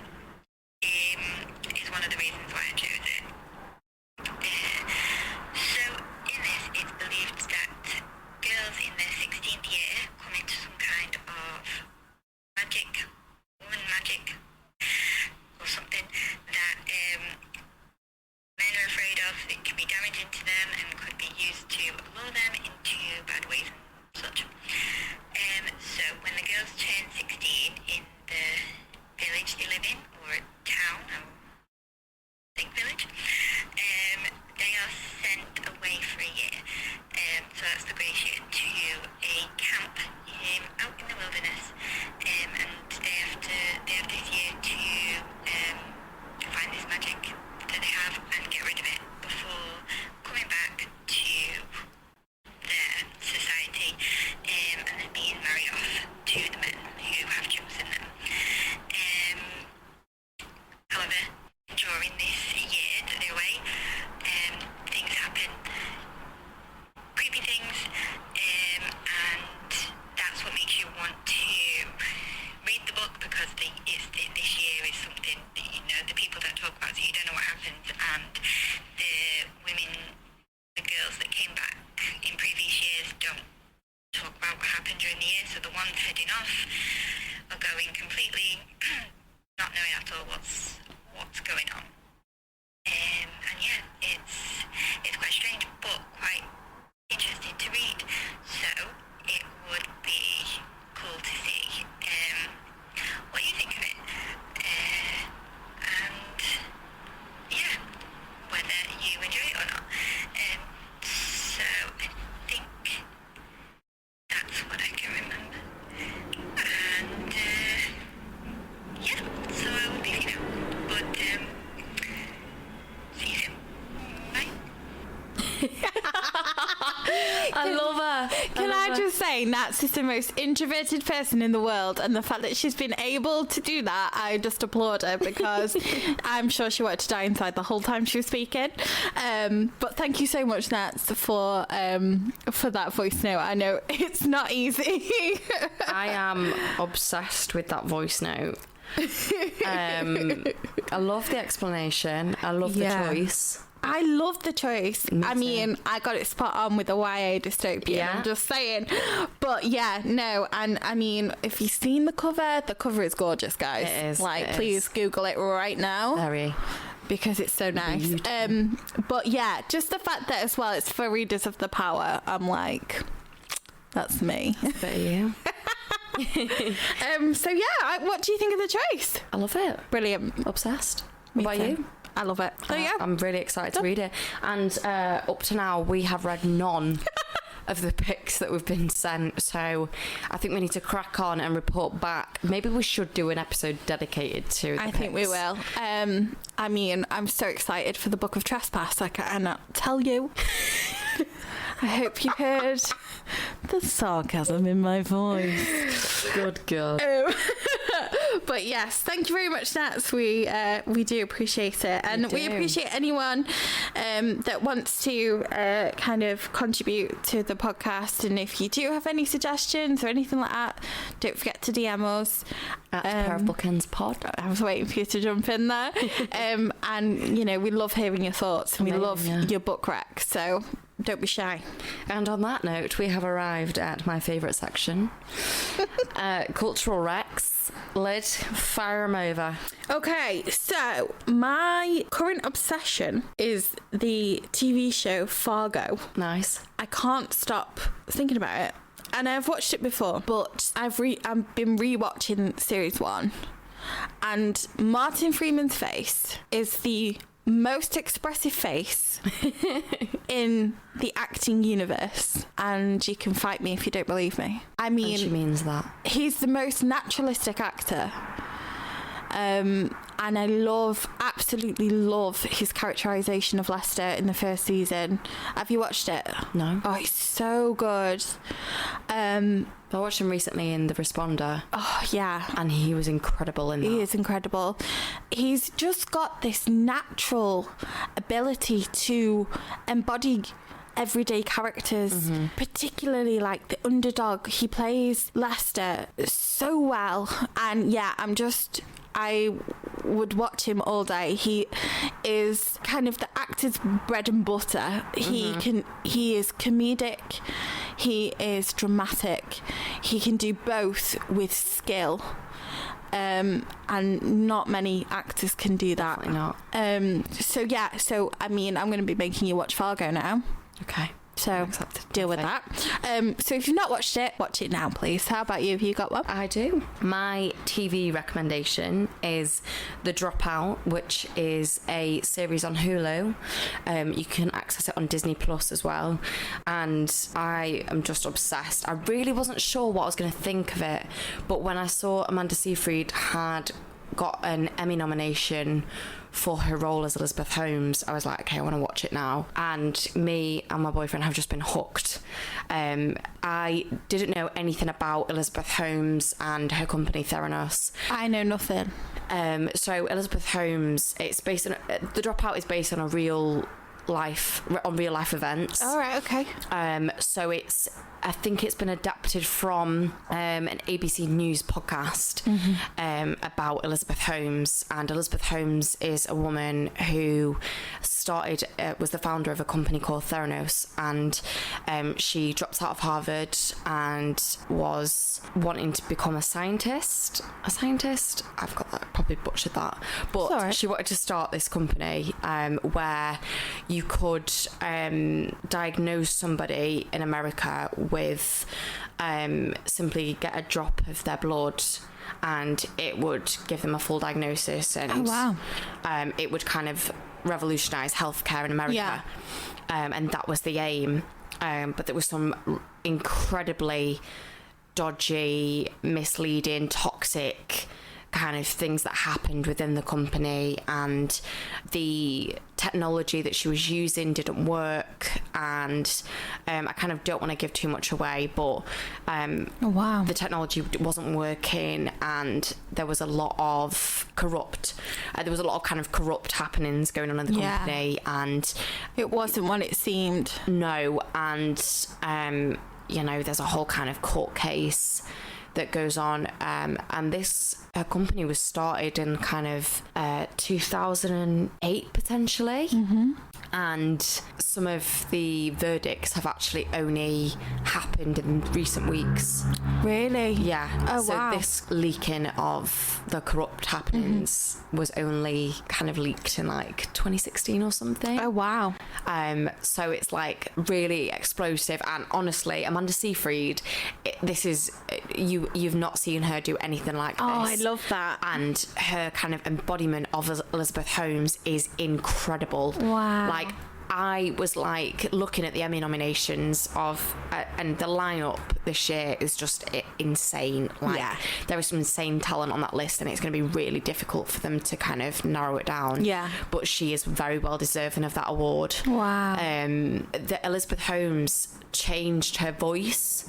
is one of the reasons why I chose it. So in this, it's believed I just say Nats is the most introverted person in the world, and the fact that she's been able to do that, I just applaud her, because I'm sure she wanted to die inside the whole time she was speaking. But thank you so much, Nats, for that voice note. I know it's not easy. I am obsessed with that voice note. I love the explanation. I love the choice. I love the choice. I mean, I got it spot on with the YA dystopian, I'm just saying. But yeah, no, and I mean, if you've seen the cover is gorgeous, guys. It is. Like, please Google it right now. Very. Because it's so nice. But yeah, just the fact that as well it's for readers of the Power, I'm like, that's me. That's a bit of you. So yeah, what do you think of the choice? I love it. Brilliant. Obsessed. What about you? I love it. So yeah, I'm really excited to read it. And up to now, we have read none of the picks that we've been sent. So I think we need to crack on and report back. Maybe we should do an episode dedicated to the I picks. think we will. I mean, I'm so excited for the Book of Trespass. I cannot tell you. I hope you heard the sarcasm in my voice. Good God. But yes, thank you very much, Nats. We do appreciate it, and we appreciate anyone that wants to kind of contribute to the podcast. And if you do have any suggestions or anything like that, don't forget to DM us at Pair of Bookends Pod. I was waiting for you to jump in there. And you know, we love hearing your thoughts, and we love your book rec. So don't be shy. And on that note, we have arrived at my favourite section, cultural recs. Lid, fire 'em over. Okay, so my current obsession is the TV show Fargo. Nice. I can't stop thinking about it. And I've watched it before, but I've been rewatching series 1. And Martin Freeman's face is the most expressive face in the acting universe, and you can fight me if you don't believe me. I mean, and she means that. He's the most naturalistic actor, and I absolutely love his characterization of Lester in the first season. Have you watched it? No. Oh, it's so good. I watched him recently in The Responder. Oh, yeah. And he was incredible in that. He is incredible. He's just got this natural ability to embody everyday characters, particularly like the underdog. He plays Lester so well. And yeah, I would watch him all day. He is kind of the actor's bread and butter. He is comedic, he is dramatic, he can do both with skill. And not many actors can do that. Definitely not. So I mean, I'm going to be making you watch Fargo now. Okay. So deal with that. So if you've not watched it, watch it now, please. How about you? Have you got one? I do. My TV recommendation is The Dropout, which is a series on Hulu. You can access it on Disney Plus as well. And I am just obsessed. I really wasn't sure what I was going to think of it, but when I saw Amanda Seyfried had got an Emmy nomination for her role as Elizabeth Holmes, I was like, okay, I want to watch it now. And me and my boyfriend have just been hooked. I didn't know anything about Elizabeth Holmes and her company Theranos. I know nothing. So Elizabeth Holmes, The Dropout is based on real life events. All right, okay. So I think it's been adapted from an ABC News podcast about Elizabeth Holmes. And Elizabeth Holmes is a woman who was the founder of a company called Theranos, and she dropped out of Harvard and was wanting to become a scientist. I've got that, probably butchered that, but she wanted to start this company where you could diagnose somebody in America with simply get a drop of their blood, and it would give them a full diagnosis, and it would kind of revolutionize healthcare in America. And that was the aim, but there was some incredibly dodgy, misleading, toxic kind of things that happened within the company, and the technology that she was using didn't work, and I kind of don't want to give too much away, but the technology wasn't working, and there was a lot of corrupt happenings going on in the company, and it wasn't what it seemed. No, and there's a whole kind of court case that goes on, and this company was started in kind of 2008 potentially, and some of the verdicts have actually only happened in recent weeks. Really? Yeah. Oh, so wow. this leaking of the corrupt happenings was only kind of leaked in like 2016 or something. Oh, wow. So it's like really explosive, and honestly, Amanda Seyfried, you've not seen her do anything like this. Oh, I love that. And her kind of embodiment of Elizabeth Holmes is incredible. Wow. Like, I was like looking at the Emmy nominations and the lineup this year is just insane. Like, there is some insane talent on that list, and it's going to be really difficult for them to kind of narrow it down. Yeah. But she is very well deserving of that award. Wow. The Elizabeth Holmes changed her voice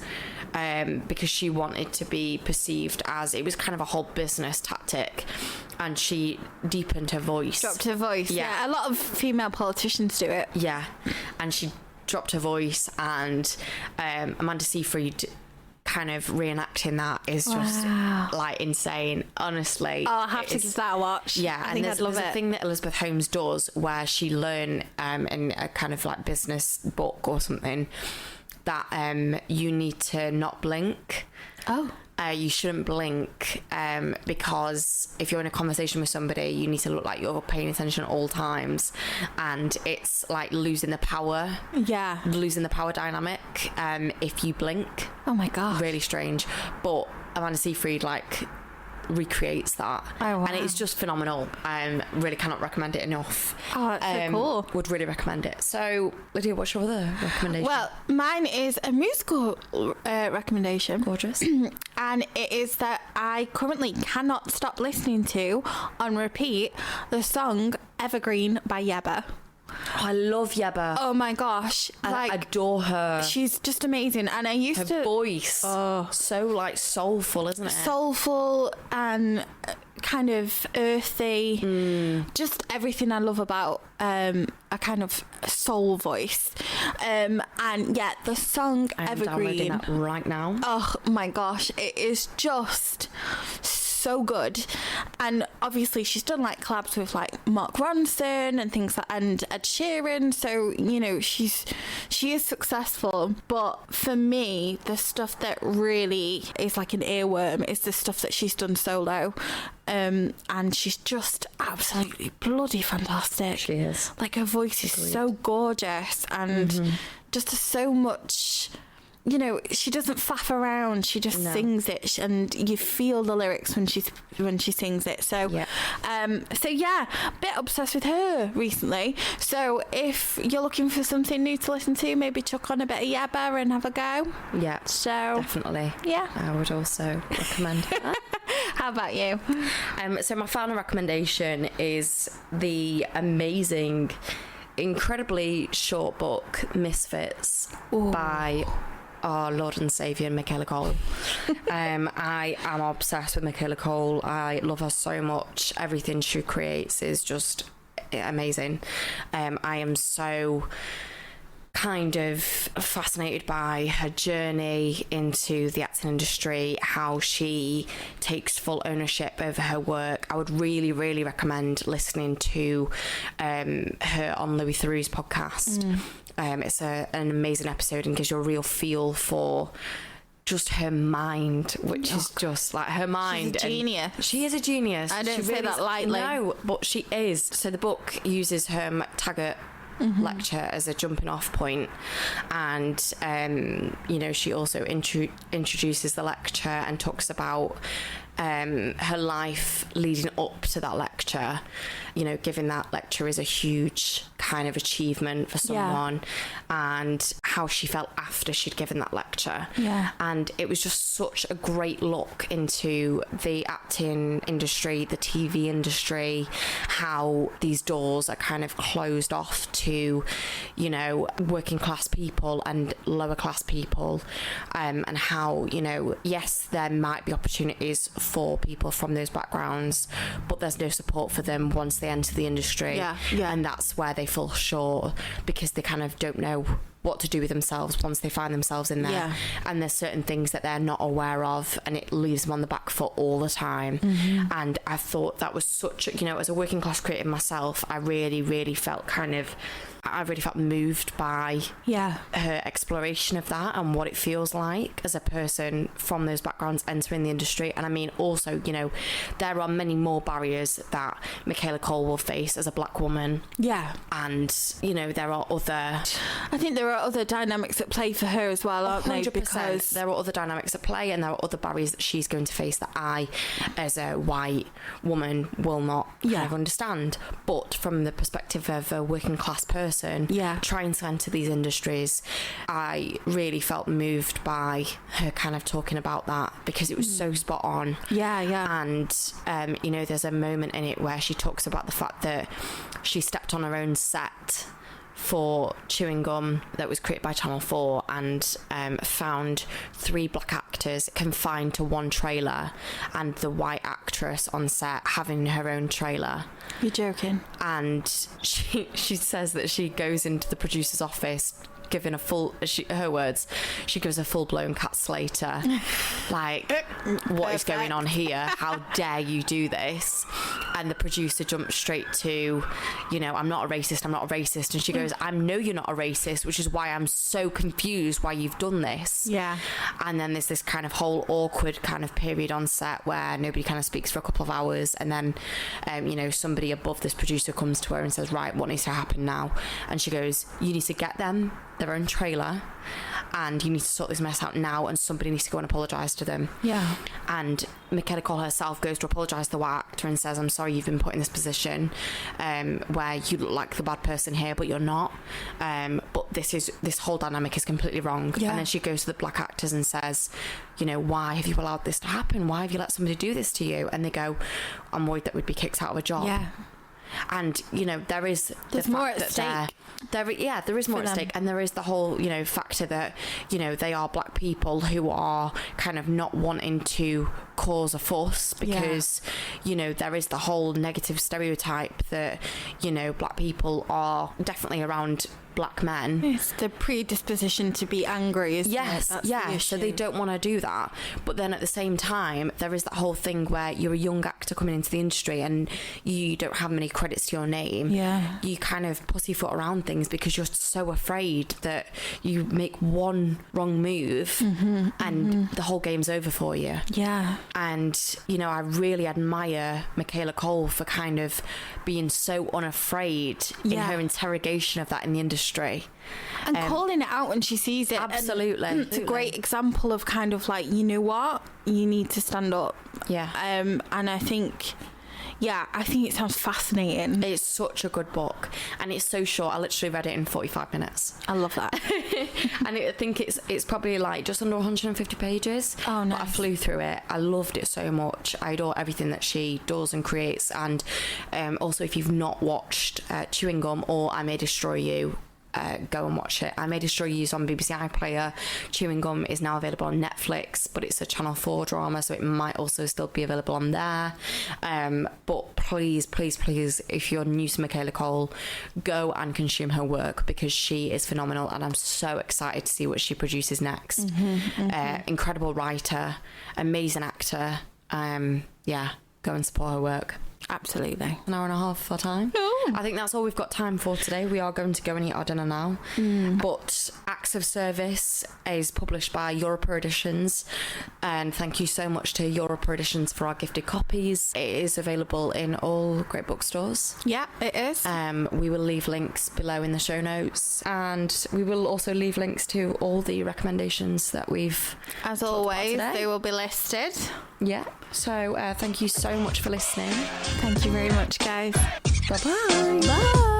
because she wanted to be perceived as, it was kind of a whole business tactic, and she deepened her voice. Dropped her voice. Yeah. A lot of female politicians do it. Yeah. And she dropped her voice, and Amanda Seyfried kind of reenacting that is just like insane, honestly. Oh, I have to give that a watch. Yeah, I think I'd love it. There's a thing that Elizabeth Holmes does where she learned in a kind of like business book or something that you need to not blink. Oh. You shouldn't blink because if you're in a conversation with somebody, you need to look like you're paying attention at all times, and it's like losing the power dynamic if you blink. Oh my god, really strange. But Amanda Seyfried like recreates that. Oh, wow. And it's just phenomenal. Really cannot recommend it enough. Oh, that's so cool. Would really recommend it. So Lydia, what's your other recommendation? Well, mine is a musical recommendation. Gorgeous. And it is that I currently cannot stop listening to on repeat the song Evergreen by Yebba. Oh, I love Yebba. Oh my gosh, I adore her. She's just amazing, and I used her voice, so like soulful, isn't it? Soulful and kind of earthy, just everything I love about a kind of soul voice. And yeah, the song Evergreen. I'm downloading that right now. Oh my gosh, it is just so good. And obviously she's done like collabs with like Mark Ronson and things like, and Ed Sheeran, so she is successful. But for me, the stuff that really is like an earworm is the stuff that she's done solo. And she's just absolutely bloody fantastic. She is. Like, her voice is so gorgeous, and just so much. She doesn't faff around. She just sings it, and you feel the lyrics when she sings it. So, bit obsessed with her recently. So, if you're looking for something new to listen to, maybe chuck on a bit of Yebba and have a go. Yeah, so definitely. Yeah, I would also recommend that. How about you? So my final recommendation is the amazing, incredibly short book Misfits by our Lord and Saviour Michaela Coel. I am obsessed with Michaela Coel. I love her so much. Everything she creates is just amazing. I am so kind of fascinated by her journey into the acting industry, how she takes full ownership over her work. I would really, really recommend listening to her on Louis Theroux's podcast. It's an amazing episode and gives you a real feel for just her mind, which is just like her mind. She's a genius. She is a genius. I don't she say really that lightly. No, but she is. So the book uses her McTaggart lecture as a jumping off point, and she also introduces the lecture and talks about her life leading up to that lecture. Giving that lecture is a huge kind of achievement for someone, and how she felt after she'd given that lecture. Yeah. And it was just such a great look into the acting industry, the TV industry, how these doors are kind of closed off to, you know, working class people and lower class people, and how, you know, yes, there might be opportunities for people from those backgrounds, but there's no support for them once they enter the industry. Yeah. And that's where they fall short, because they kind of don't know what to do with themselves once they find themselves in there. Yeah. And there's certain things that they're not aware of, and it leaves them on the back foot all the time. And I thought that was such a, you know, as a working class creative myself, I really felt moved by her exploration of that and what it feels like as a person from those backgrounds entering the industry. And I mean, also, you know, there are many more barriers that Michaela Coel will face as a black woman. Yeah. And, you know, there are other... I think there are other dynamics at play for her as well, aren't 100%. they? Because there are other dynamics at play, and there are other barriers that she's going to face that I, as a white woman, will not kind of understand. But from the perspective of a working class person trying to enter these industries, I really felt moved by her kind of talking about that, because it was so spot on. And you know, there's a moment in it where she talks about the fact that she stepped on her own set for chewing gum that was created by Channel 4, and found 3 black actors confined to one trailer, and the white actress on set having her own trailer. You're joking. And she says that she goes into the producer's office giving a full, her words, she gives a full-blown Cat Slater. Like, what is going on here? How dare you do this? And the producer jumps straight to, you know, I'm not a racist. And she goes, I know you're not a racist, which is why I'm so confused why you've done this. Yeah. And then there's this kind of whole awkward kind of period on set where nobody kind of speaks for a couple of hours, and then, you know, somebody above this producer comes to her and says, right, what needs to happen now? And she goes, you need to get them their own trailer, and you need to sort this mess out now, and somebody needs to go and apologise to them. Yeah. And Michaela Coel herself goes to apologise to the white actor and says, I'm sorry you've been put in this position where you look like the bad person here, but you're not. But this whole dynamic is completely wrong. Yeah. And then she goes to the black actors and says, you know, why have you allowed this to happen? Why have you let somebody do this to you? And they go, I'm worried that we'd be kicked out of a job. Yeah. And, you know, there's more at stake. There is more at stake, and there is the whole, you know, factor that, you know, they are black people who are kind of not wanting to cause a fuss, because, you know, there is the whole negative stereotype that, you know, black people are definitely around black men. It's the predisposition to be angry, isn't it? That's the so they don't want to do that. But then at the same time, there is that whole thing where you're a young actor coming into the industry and you don't have many credits to your name. Yeah. You kind of pussyfoot around things because you're so afraid that you make one wrong move and the whole game's over for you. Yeah. And, you know, I really admire Michaela Coel for kind of being so unafraid in her interrogation of that in the industry. And calling it out when she sees it. Absolutely. And it's a great example of kind of like, you know what? You need to stand up. Yeah. And I think it sounds fascinating. It's such a good book, and it's so short. I literally read it in 45 minutes. I love that. And I think it's probably like just under 150 pages. Oh, nice. But I flew through it. I loved it so much. I adore everything that she does and creates. And also, if you've not watched Chewing Gum or I May Destroy You, go and watch it. I May Destroy You is on BBC iPlayer. Chewing Gum is now available on Netflix, but it's a Channel 4 drama, so it might also still be available on there. But please, if you're new to Michaela Coel, go and consume her work, because she is phenomenal, and I'm so excited to see what she produces next. Incredible writer, amazing actor. Go and support her work. Absolutely. An hour and a half of our time. Oh. I think that's all we've got time for today. We are going to go and eat our dinner now. But Acts of Service is published by Europa Editions, and thank you so much to Europa Editions for our gifted copies. It is available in all great bookstores. Yeah, it is. We will leave links below in the show notes, and we will also leave links to all the recommendations that we've As always, they will be listed. Yeah. So thank you so much for listening. Thank you very much, guys. Bye-bye. Bye.